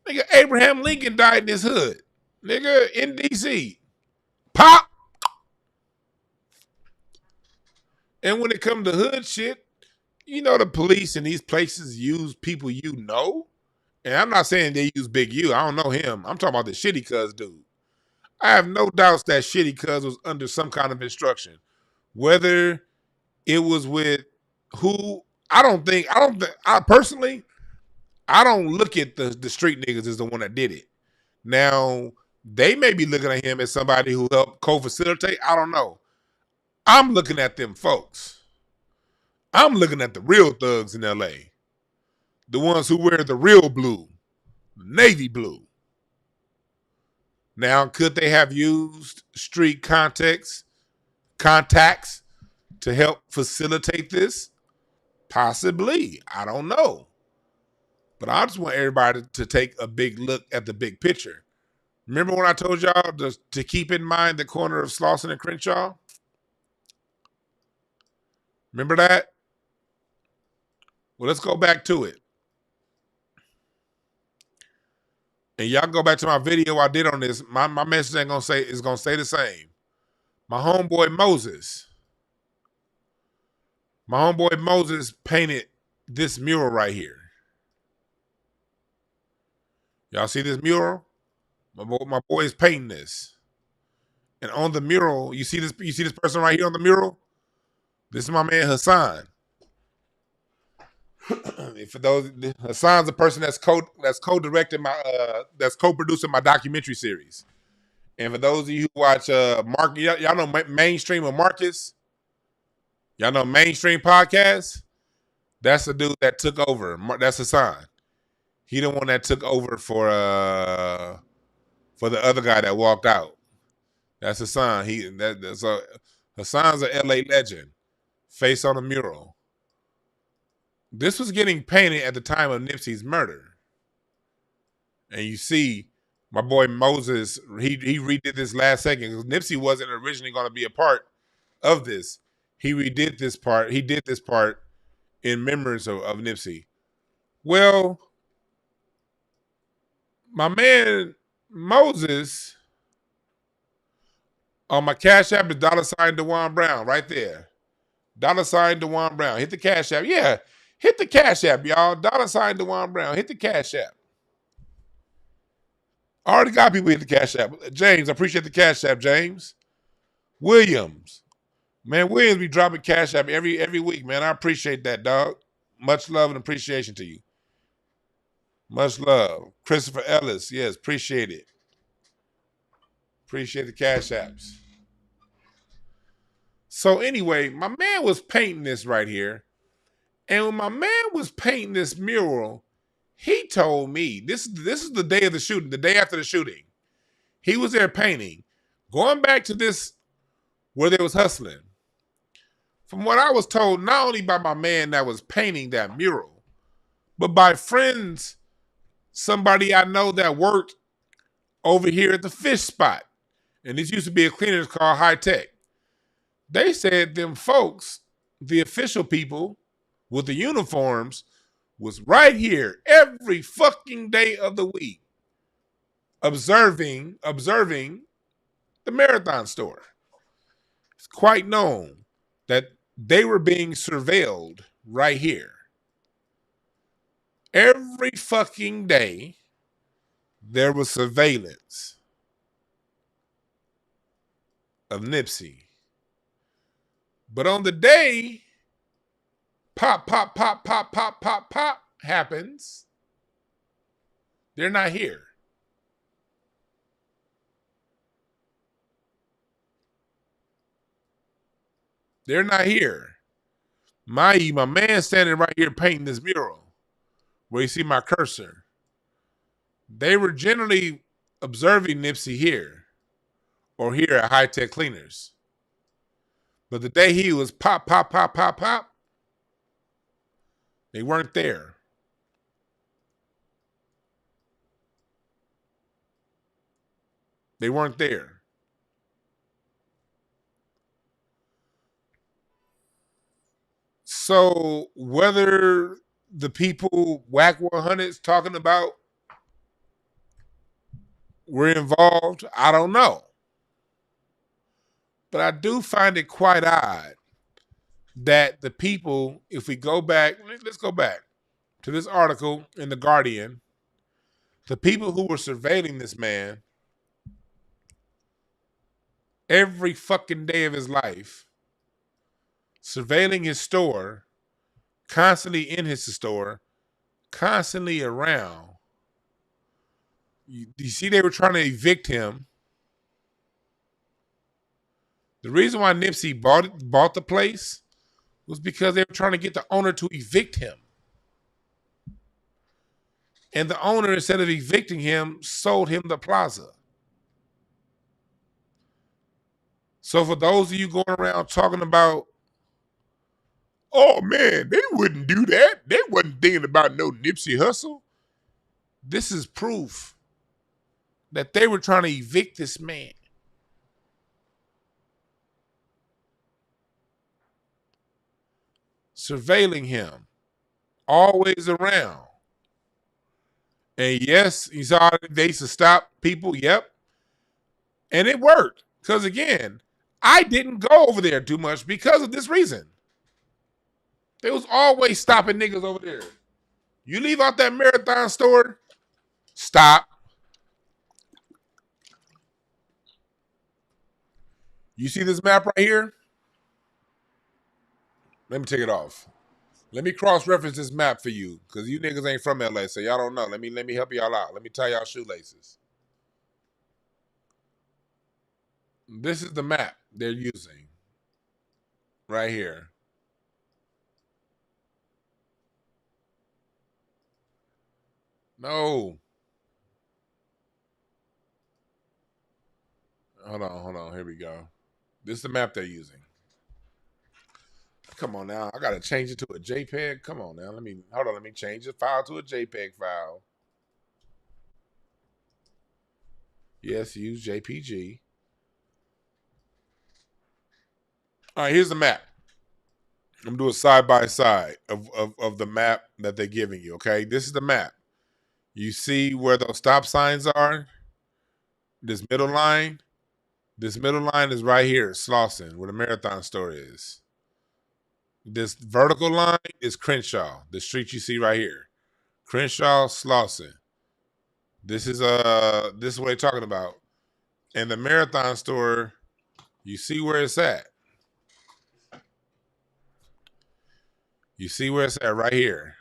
Nigga, Abraham Lincoln died in his hood. Nigga, in D.C. Pop. And when it comes to hood shit, the police in these places use people you know. And I'm not saying they use Big U. I don't know him. I'm talking about the shitty cuz dude. I have no doubts that shitty cuz was under some kind of instruction. Whether it was with who, I personally, I don't look at the street niggas as the one that did it. Now, they may be looking at him as somebody who helped co-facilitate. I don't know. I'm looking at them folks. I'm looking at the real thugs in L.A. The ones who wear the real blue, navy blue. Now, could they have used street contacts to help facilitate this? Possibly. I don't know. But I just want everybody to take a big look at the big picture. Remember when I told y'all to keep in mind the corner of Slauson and Crenshaw? Remember that? Well, let's go back to it. And y'all go back to my video I did on this. My message is gonna say the same. My homeboy Moses painted this mural right here. Y'all see this mural? My boy is painting this. And on the mural, you see this person right here on the mural? This is my man Hassan. For those, Hassan's the person that's co-directing that's co-producing my documentary series. And for those of you who watch Mark, y'all know Mainstream of Marcus. Y'all know Mainstream Podcast. That's the dude that took over. That's Hassan. He the one that took over for the other guy that walked out. That's Hassan. Hassan's an LA legend. Face on a mural. This was getting painted at the time of Nipsey's murder. And you see my boy Moses, he redid this last second because Nipsey wasn't originally going to be a part of this. He redid this part. He did this part in remembrance of Nipsey. Well, my man Moses on my Cash App is $Dewan Brown right there. $Dewan Brown. Hit the Cash App. Yeah. Hit the Cash App, y'all. $Dewan Brown. Hit the Cash App. I already got people hit the Cash App. James, I appreciate the Cash App, James. Williams. Man, Williams be dropping cash at me every week, man. I appreciate that, dog. Much love and appreciation to you. Much love. Christopher Ellis, yes, appreciate it. Appreciate the cash apps. So anyway, my man was painting this right here. And when my man was painting this mural, he told me, this is the day of the shooting, the day after the shooting. He was there painting. Going back to this, where they was hustling. From what I was told, not only by my man that was painting that mural, but by friends, somebody I know that worked over here at the fish spot. And this used to be a cleaners called High Tech. They said them folks, the official people with the uniforms, was right here every fucking day of the week observing the Marathon store. It's quite known that they were being surveilled right here. Every fucking day, there was surveillance of Nipsey. But on the day pop happens, they're not here. They're not here. My man standing right here painting this mural where you see my cursor. They were generally observing Nipsey here or here at High Tech Cleaners. But the day he was pop, they weren't there. They weren't there. So whether the people Wack 100's talking about were involved, I don't know. But I do find it quite odd that the people, if we go back, let's go back to this article in The Guardian, the people who were surveilling this man every fucking day of his life, surveilling his store, constantly in his store, constantly around. You see, they were trying to evict him. The reason why Nipsey bought the place was because they were trying to get the owner to evict him. And the owner, instead of evicting him, sold him the plaza. So for those of you going around talking about, oh man, they wouldn't do that. They wasn't thinking about no Nipsey hustle. This is proof that they were trying to evict this man. Surveilling him, always around. And yes, you saw they used to stop people, yep. And it worked. Because again, I didn't go over there too much because of this reason. They was always stopping niggas over there. You leave out that Marathon store, stop. You see this map right here? Let me take it off. Let me cross-reference this map for you, because you niggas ain't from LA, so y'all don't know. Let me help y'all out. Let me tie y'all shoelaces. This is the map they're using. Right here. No. Hold on. Here we go. This is the map they're using. Come on now. I gotta change it to a JPEG. Come on now. Let me change the file to a JPEG file. Yes, use JPG. All right, here's the map. I'm gonna do a side by side of the map that they're giving you. Okay, this is the map. You see where those stop signs are? This middle line? This middle line is right here, Slauson, where the Marathon store is. This vertical line is Crenshaw, the street you see right here. Crenshaw, Slauson. This is what they're talking about. And the Marathon store You see where it's at. You see where it's at right here.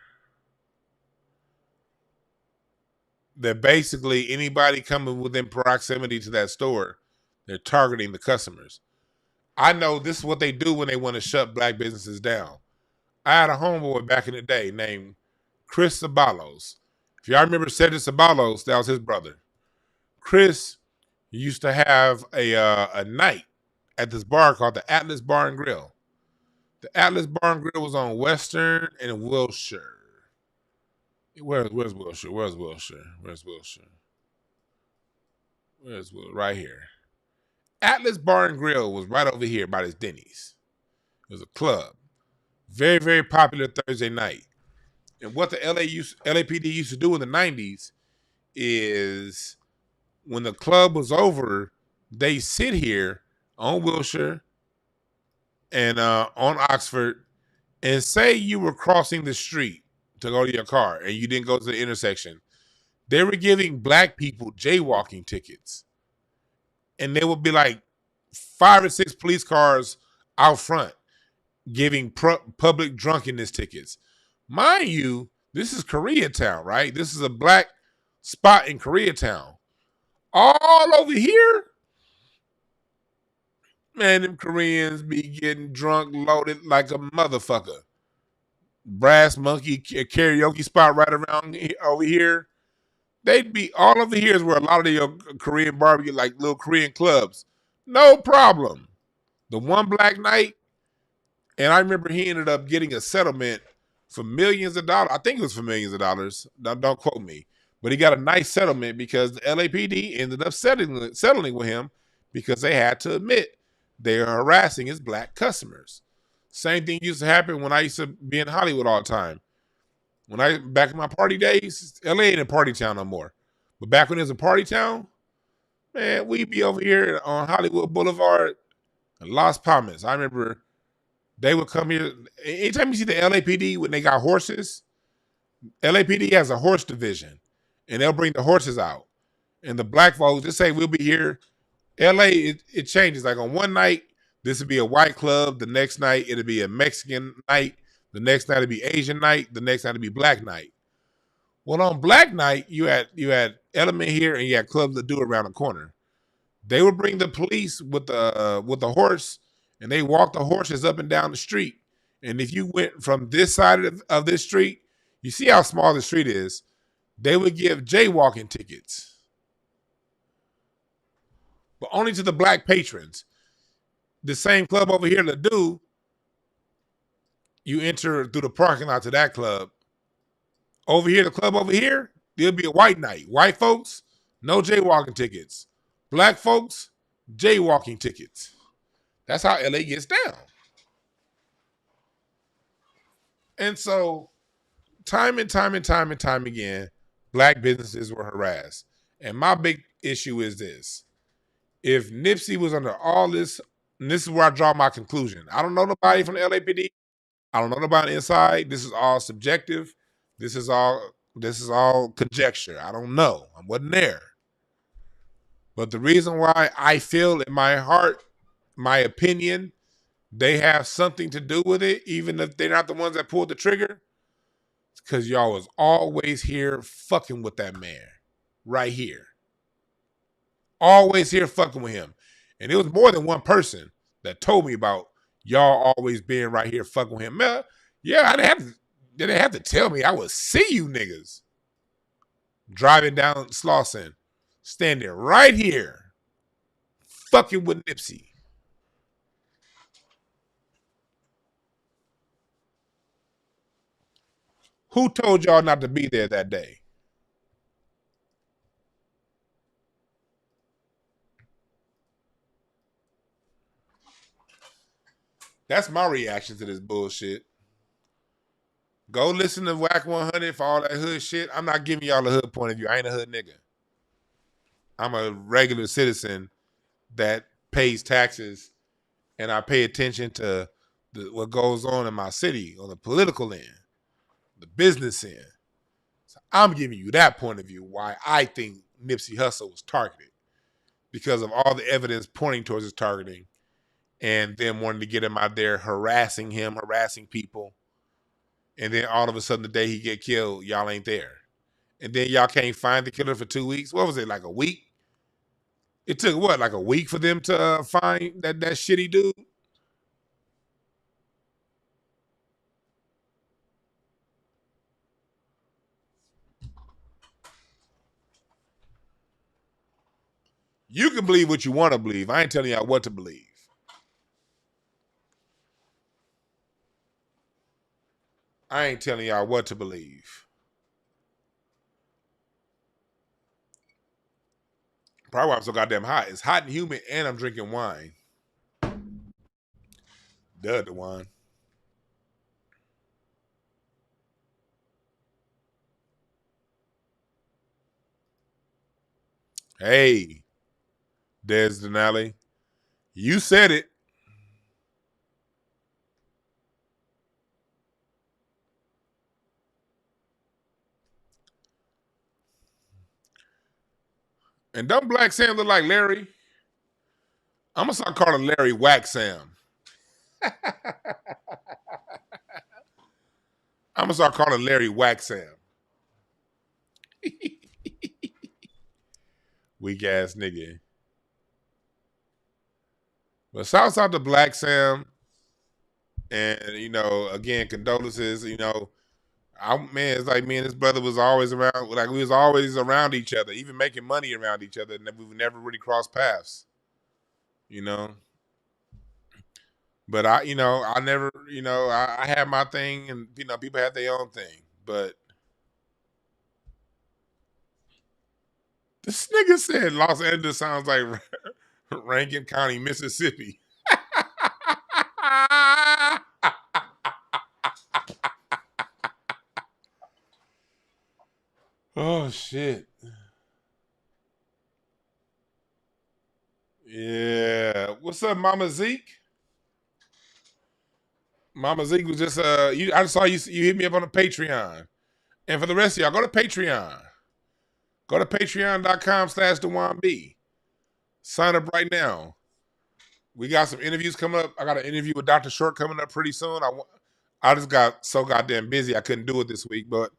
That basically anybody coming within proximity to that store, they're targeting the customers. I know this is what they do when they want to shut black businesses down. I had a homeboy back in the day named Chris Sabalos. If y'all remember Cedric Sabalos, that was his brother. Chris used to have a night at this bar called the Atlas Bar and Grill. The Atlas Bar and Grill was on Western and Wilshire. Where's Wilshire? Where's Wilshire? Where's Wilshire? Where's Wilshire? Right here. Atlas Bar and Grill was right over here by this Denny's. It was a club. Very, very popular Thursday night. And what the LAPD used to do in the 90s is when the club was over, they sit here on Wilshire and on Oxford and say you were crossing the street to go to your car and you didn't go to the intersection. They were giving black people jaywalking tickets. And there would be like 5 or 6 police cars out front giving public drunkenness tickets. Mind you, this is Koreatown, right? This is a black spot in Koreatown. All over here, man, them Koreans be getting drunk, loaded like a motherfucker. Brass Monkey karaoke spot right around over here. They'd be all over here is where a lot of the Korean barbecue, like little Korean clubs. No problem. The one black night, and I remember he ended up getting a settlement for millions of dollars. I think it was for millions of dollars. Don't quote me. But he got a nice settlement because the LAPD ended up settling with him because they had to admit they are harassing his black customers. Same thing used to happen when I used to be in Hollywood all the time. Back in my party days, LA ain't a party town no more. But back when it was a party town, man, we'd be over here on Hollywood Boulevard and Las Palmas. I remember they would come here. Anytime you see the LAPD when they got horses, LAPD has a horse division. And they'll bring the horses out. And the black folks, just say we'll be here. LA, it changes. Like on one night, this would be a white club. The next night, it'll be a Mexican night. The next night, it'll be Asian night. The next night, it'll be black night. Well, on black night, you had Element here and you had Club Ledoux around the corner. They would bring the police with the horse, and they walk the horses up and down the street. And if you went from this side of this street, you see how small the street is. They would give jaywalking tickets, but only to the black patrons. The same club over here, Ledoux, you enter through the parking lot to that club. Over here, the club over here, there'll be a white night. White folks, no jaywalking tickets. Black folks, jaywalking tickets. That's how LA gets down. And so, time and time again, black businesses were harassed. And my big issue is this. If Nipsey was under all this, and this is where I draw my conclusion. I don't know nobody from the LAPD. I don't know nobody inside. This is all subjective. This is all conjecture. I don't know. I wasn't there. But the reason why I feel in my heart, my opinion, they have something to do with it, even if they're not the ones that pulled the trigger, because y'all was always here fucking with that man. Right here. Always here fucking with him. And it was more than one person that told me about y'all always being right here fucking with him. Yeah, they didn't have to tell me. I would see you niggas driving down Slauson, standing right here fucking with Nipsey. Who told y'all not to be there that day? That's my reaction to this bullshit. Go listen to Wack 100 for all that hood shit. I'm not giving y'all a hood point of view. I ain't a hood nigga. I'm a regular citizen that pays taxes and I pay attention to what goes on in my city on the political end, the business end. So I'm giving you that point of view why I think Nipsey Hussle was targeted because of all the evidence pointing towards his targeting and then wanting to get him out there harassing people. And then all of a sudden the day he get killed, y'all ain't there. And then y'all can't find the killer for 2 weeks. What was it, like a week? It took what, like a week for them to find that shitty dude? You can believe what you want to believe. I ain't telling y'all what to believe. I ain't telling y'all what to believe. Probably why I'm so goddamn hot. It's hot and humid, and I'm drinking wine. Duh, the wine. Hey, Des Denali, you said it. And don't Blacc Sam look like Larry? I'm gonna start calling Larry Wack Sam. I'm gonna start calling Larry Wack Sam. Weak ass nigga. But shouts out to Blacc Sam. And, again, condolences. Man, it's like me and his brother was always around. Like, we was always around each other, even making money around each other. And we've never really crossed paths, But I never, I had my thing, and, people had their own thing. But this nigga said Los Angeles sounds like Rankin County, Mississippi. Oh, shit. Yeah. What's up, Mama Zeke? Mama Zeke was just, I saw you hit me up on the Patreon. And for the rest of y'all, go to Patreon. Go to patreon.com/DeJuanB. Sign up right now. We got some interviews coming up. I got an interview with Dr. Short coming up pretty soon. I just got so goddamn busy I couldn't do it this week, but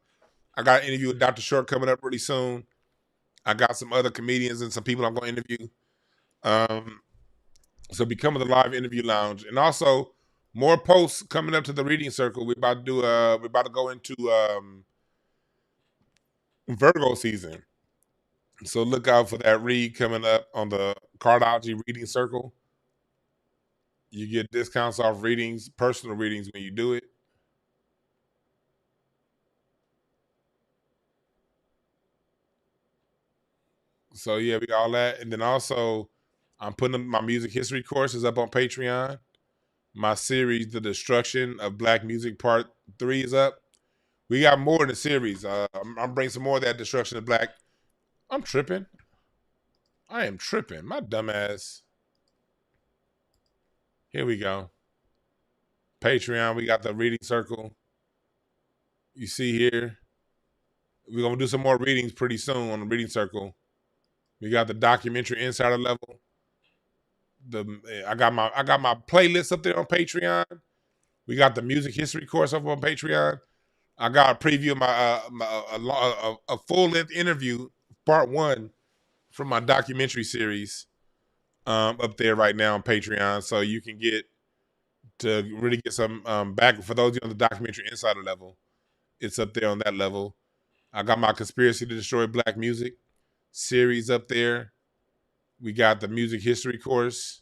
I got an interview with Dr. Short coming up pretty soon. I got some other comedians and some people I'm going to interview. So become the live interview lounge. And also more posts coming up to the reading circle. We're about to go into Virgo season. So look out for that read coming up on the Cardology reading circle. You get discounts off readings, personal readings when you do it. So yeah, we got all that. And then also I'm putting my music history courses up on Patreon. My series, The Destruction of Black Music Part 3 is up. We got more in the series. I'm bringing some more of that Destruction of Black. I'm tripping. I am tripping. My dumb ass. Here we go. Patreon, we got the reading circle. You see here. We're going to do some more readings pretty soon on the reading circle. We got the documentary insider level. I got my playlist up there on Patreon. We got the music history course up on Patreon. I got a preview of a full-length interview, part 1, from my documentary series up there right now on Patreon. So you can get to really get some back. For those of you on the documentary insider level, it's up there on that level. I got my Conspiracy to Destroy Black Music series up there. We got the music history course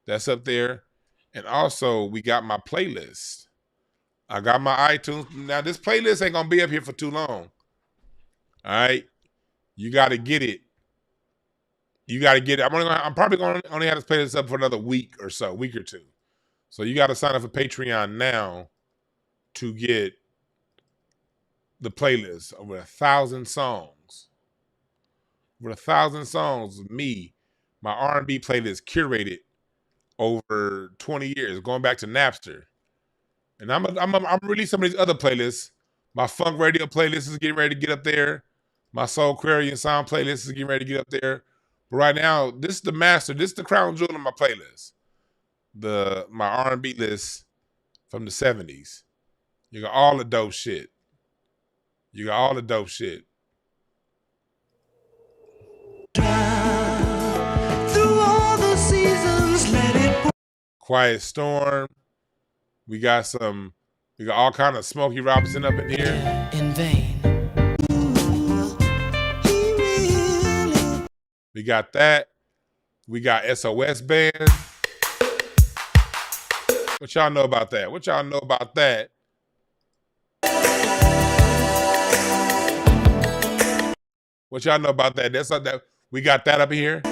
that's up there. And also, we got my playlist. I got my iTunes. Now, this playlist ain't going to be up here for too long. All right? You got to get it. You got to get it. I'm probably going to only have this playlist up for another week or so, week or two. So you got to sign up for Patreon now to get the playlist. Over 1,000 songs. Over 1,000 songs with me, my R&B playlist curated over 20 years, going back to Napster. And I'm releasing some of these other playlists. My funk radio playlist is getting ready to get up there. My Soul Aquarian sound playlist is getting ready to get up there. But right now, this is the master. This is the crown jewel of my playlist. my R&B list from the 70s. You got all the dope shit. You got all the dope shit. Through all the seasons, let it Quiet Storm. We got all kind of Smokey Robinson up in here. In vain. We got that. We got SOS Band. What y'all know about that? What y'all know about that? What y'all know about that? That's that. We got that up here.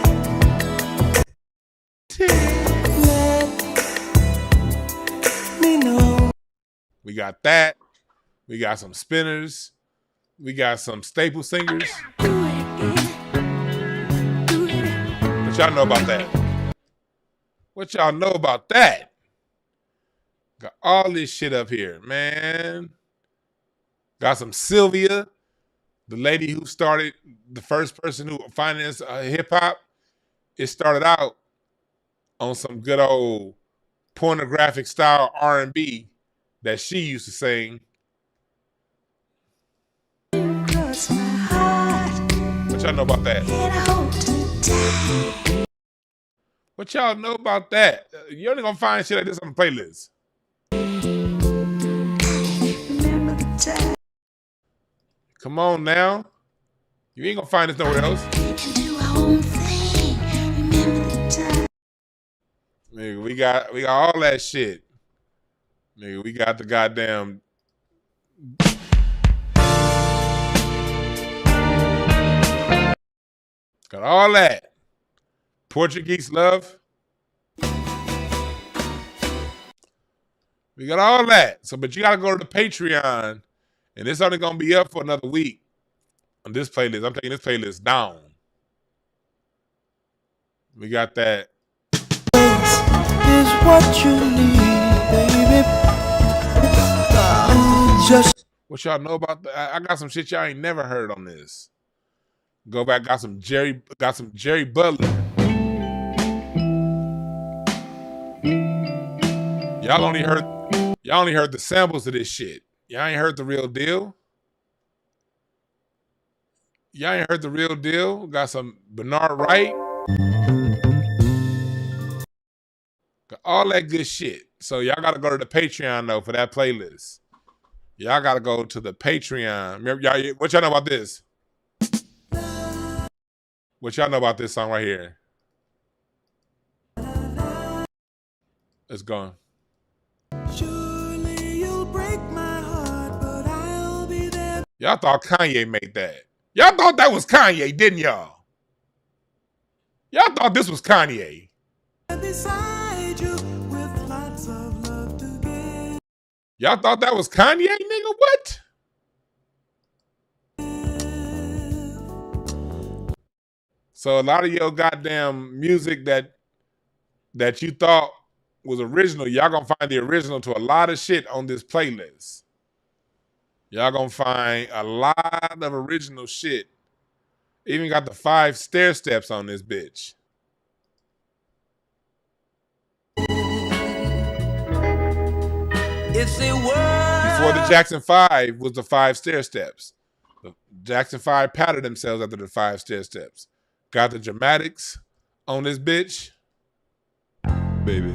We got that. We got some spinners. We got some staple singers. What y'all know about that? What y'all know about that? Got all this shit up here, man. Got some Sylvia, the lady who started, the first person who financed hip hop. It started out on some good old pornographic style R&B that she used to sing. What y'all know about that? What y'all know about that? You're only gonna find shit like this on the playlist. Come on now. You ain't gonna find this nowhere else. Nigga, we got all that shit. Nigga, we got the goddamn got all that. Portuguese Love. We got all that. So, but you gotta go to the Patreon, and it's only gonna be up for another week on this playlist. I'm taking this playlist down. We got that. Is what you need, baby. What y'all know about that? I got some shit y'all ain't never heard on this. Go back, got some Jerry Butler. Y'all only heard the samples of this shit. Y'all ain't heard the real deal. Y'all ain't heard the real deal. Got some Bernard Wright. Got all that good shit. So y'all gotta go to the Patreon though for that playlist. Y'all gotta go to the Patreon. Remember, y'all, what y'all know about this? What y'all know about this song right here? It's gone. Surely you'll break my heart, but I'll be there. Y'all thought Kanye made that. Y'all thought that was Kanye, didn't y'all? Y'all thought this was Kanye. Beside you with lots of love to give. Y'all thought that was Kanye, nigga? What? So a lot of your goddamn music that you thought was original, y'all gonna find the original to a lot of shit on this playlist. Y'all gonna find a lot of original shit. Even got the 5 stair steps on this bitch. If they were before the Jackson 5 was the 5 stair steps. The Jackson 5 patterned themselves after the 5 stair steps. Got the dramatics on this bitch. Baby,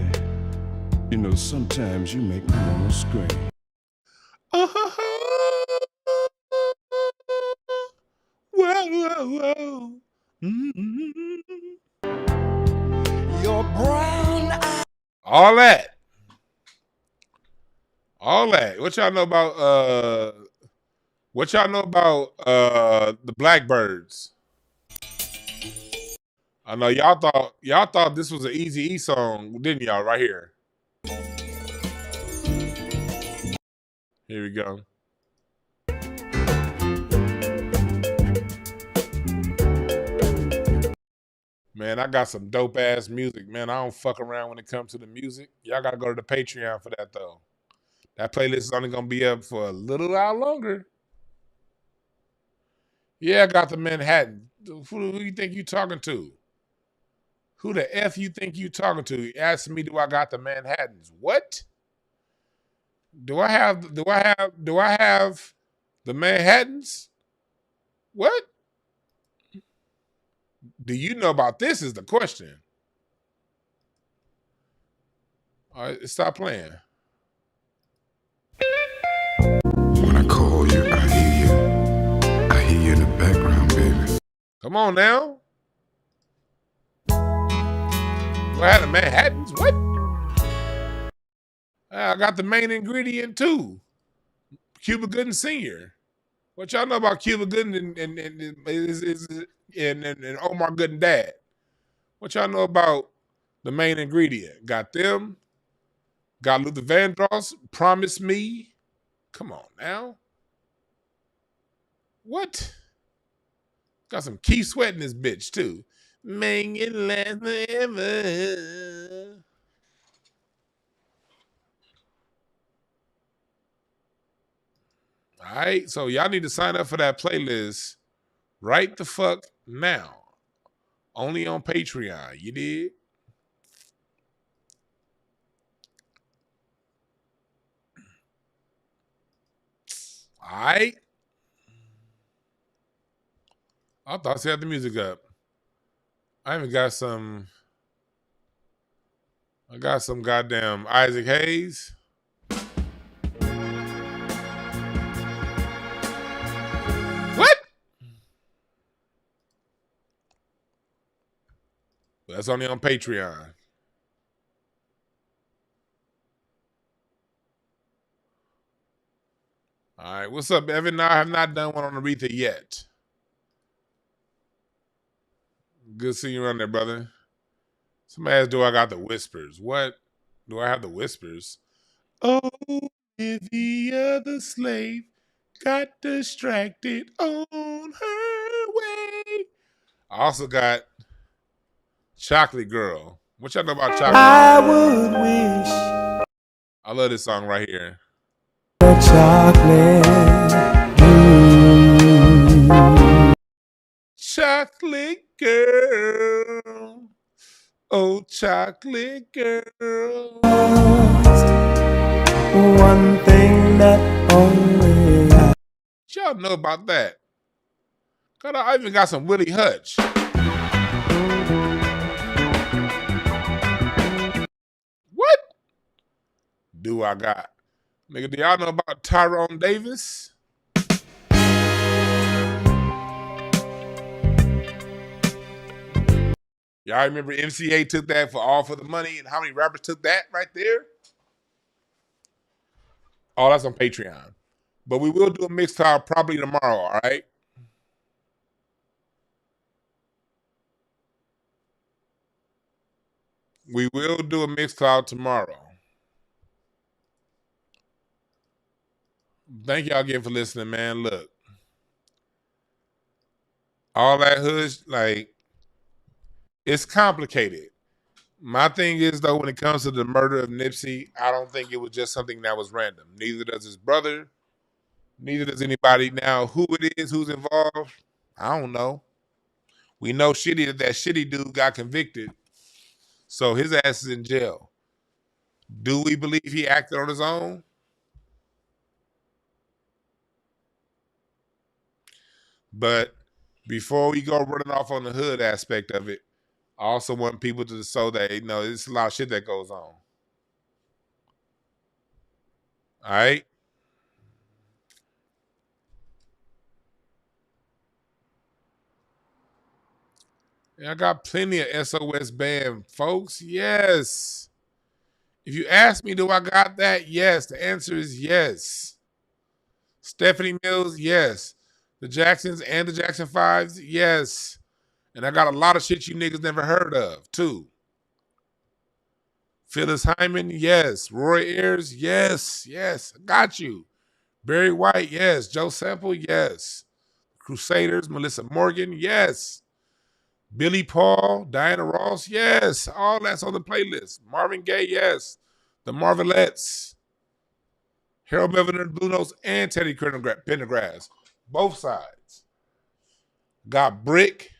you know, sometimes you make me want to scream. Whoa, whoa, whoa. Mm-hmm. Your brown eye. All that. What y'all know about the Blackbirds? I know y'all thought this was an Eazy-E song, didn't y'all? Right here. Here we go. Man, I got some dope ass music, man. I don't fuck around when it comes to the music. Y'all gotta go to the Patreon for that though. That playlist is only gonna be up for a little while longer. Yeah, I got the Manhattan. Who do you think you talking to? Who the F you think you talking to? He asking me, do I got the Manhattans? What? Do I have the Manhattans? What? Do you know about this is the question. All right, stop playing. When I call you, I hear you. I hear you in the background, baby. Come on now. Do I have the Manhattans? What? I got the main ingredient too. Cuba Gooding Sr. What y'all know about Cuba Gooding and Omar Gooding dad? What y'all know about the main ingredient? Got them. Got Luther Vandross. Promise Me. Come on now. What? Got some Keith Sweat in this bitch too. Make it last forever. All right, so y'all need to sign up for that playlist right the fuck now. Only on Patreon, you did? All right. I thought I had the music up. I even got some. I got some goddamn Isaac Hayes. What? That's only on Patreon. All right, what's up, Evan? No, I have not done one on Aretha yet. Good seeing you around there, brother. Somebody asked, do I got the whispers? What? Do I have the whispers? Oh, Olivia the slave got distracted on her way. I also got Chocolate Girl. What y'all know about Chocolate Girl? I would wish I love this song right here. the chocolate Chocolate Girl. Oh, Chocolate Girl. one thing that only I Y'all know about that. God, I even got some Willie Hutch. What do I got? Nigga, do y'all know about Tyrone Davis? Y'all remember MCA took that for All for the Money, and how many rappers took that right there? Oh, that's on Patreon. But we will do a mixtape probably tomorrow, all right? We will do a mixtape tomorrow. Thank y'all again for listening, man. Look. All that hood, like, it's complicated. My thing is, though, when it comes to the murder of Nipsey, I don't think it was just something that was random. Neither does his brother. Neither does anybody. Now, who it is, who's involved, I don't know. We know that shitty dude got convicted. So his ass is in jail. Do we believe he acted on his own? But before we go running off on the hood aspect of it, I also want people to show that, you know, there's a lot of shit that goes on. All right? And I got plenty of SOS Band folks. Yes. If you ask me, do I got that? Yes. The answer is yes. Stephanie Mills, yes. The Jacksons and the Jackson 5s, yes. And I got a lot of shit you niggas never heard of, too. Phyllis Hyman, yes. Roy Ayers, yes. Yes. Got you. Barry White, yes. Joe Sample, yes. Crusaders, Melissa Morgan, yes. Billy Paul, Diana Ross, yes. All that's on the playlist. Marvin Gaye, yes. The Marvelettes. Harold Melvin and the Blue Notes and Teddy Pendergrass. Both sides. Got Brick,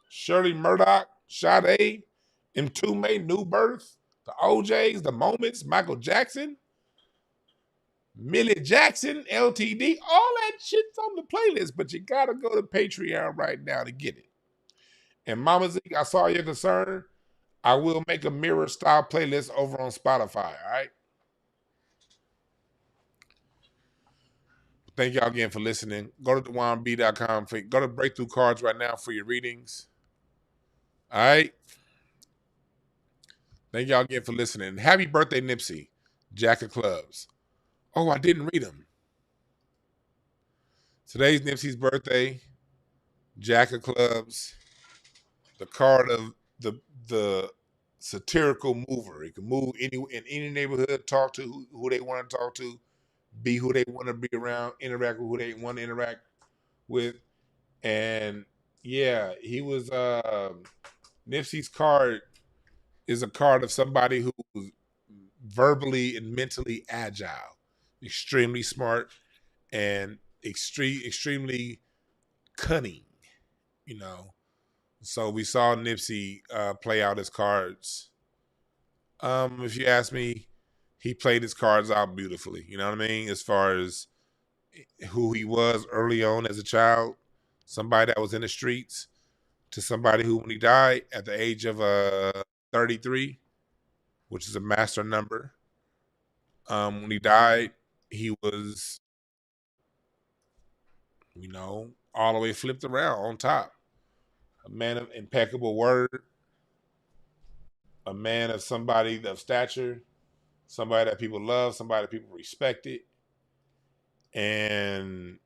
Shirley Murdoch, Sade, M2 New Birth, the OJs, the Moments, Michael Jackson, Millie Jackson, LTD, all that shit's on the playlist, but you gotta go to Patreon right now to get it. And Mama Zeke, I saw your concern. I will make a mirror style playlist over on Spotify, all right? Thank y'all again for listening. Go to thewanb.com. Go to Breakthrough Cards right now for your readings. All right? Thank y'all again for listening. Happy birthday, Nipsey. Jack of Clubs. Oh, I didn't read them. Today's Nipsey's birthday. Jack of Clubs. The card of the satirical mover. It can move in any neighborhood, talk to who they want to talk to, be who they want to be around, interact with who they want to interact with. And yeah, he was Nipsey's card is a card of somebody who's verbally and mentally agile, extremely smart, and extremely cunning, you know. So we saw Nipsey play out his cards. If you ask me, he played his cards out beautifully. You know what I mean? As far as who he was early on as a child, somebody that was in the streets, to somebody who, when he died at the age of 33, which is a master number, when he died, he was, you know, all the way flipped around on top. A man of impeccable word, a man of somebody of stature, somebody that people love, somebody that people respected. And,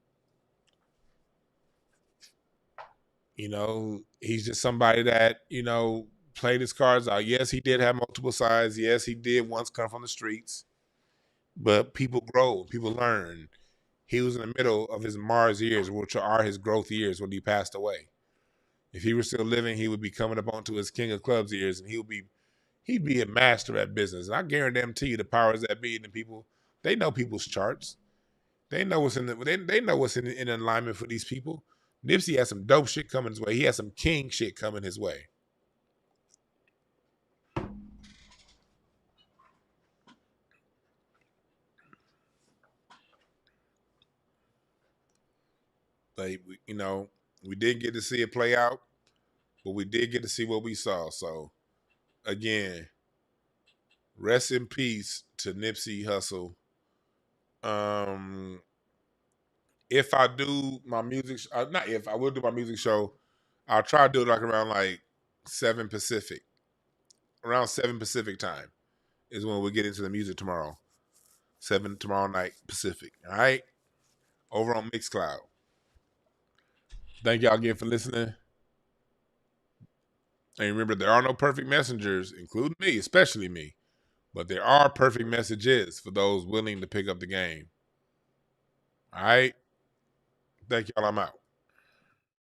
you know, he's just somebody that, you know, played his cards out. Yes, he did have multiple sides. Yes, he did once come from the streets. But people grow, people learn. He was in the middle of his Mars years, which are his growth years when he passed away. If he were still living, he would be coming up onto his King of Clubs years, and he'd be a master at business. And I guarantee you, the powers that be and the people, they know people's charts. They know what's they know what's in alignment for these people. Nipsey has some dope shit coming his way. He has some king shit coming his way. Like, you know, we didn't get to see it play out, but we did get to see what we saw. So, again, rest in peace to Nipsey Hussle. If I do my music, not if I will do my music show, I'll try to do it like around like 7 Pacific. Around 7 Pacific time is when we'll get into the music tomorrow. 7 tomorrow night Pacific. All right? Over on Mixcloud. Thank y'all again for listening. And remember, there are no perfect messengers, including me, especially me. But there are perfect messages for those willing to pick up the game. All right? Thank y'all. I'm out.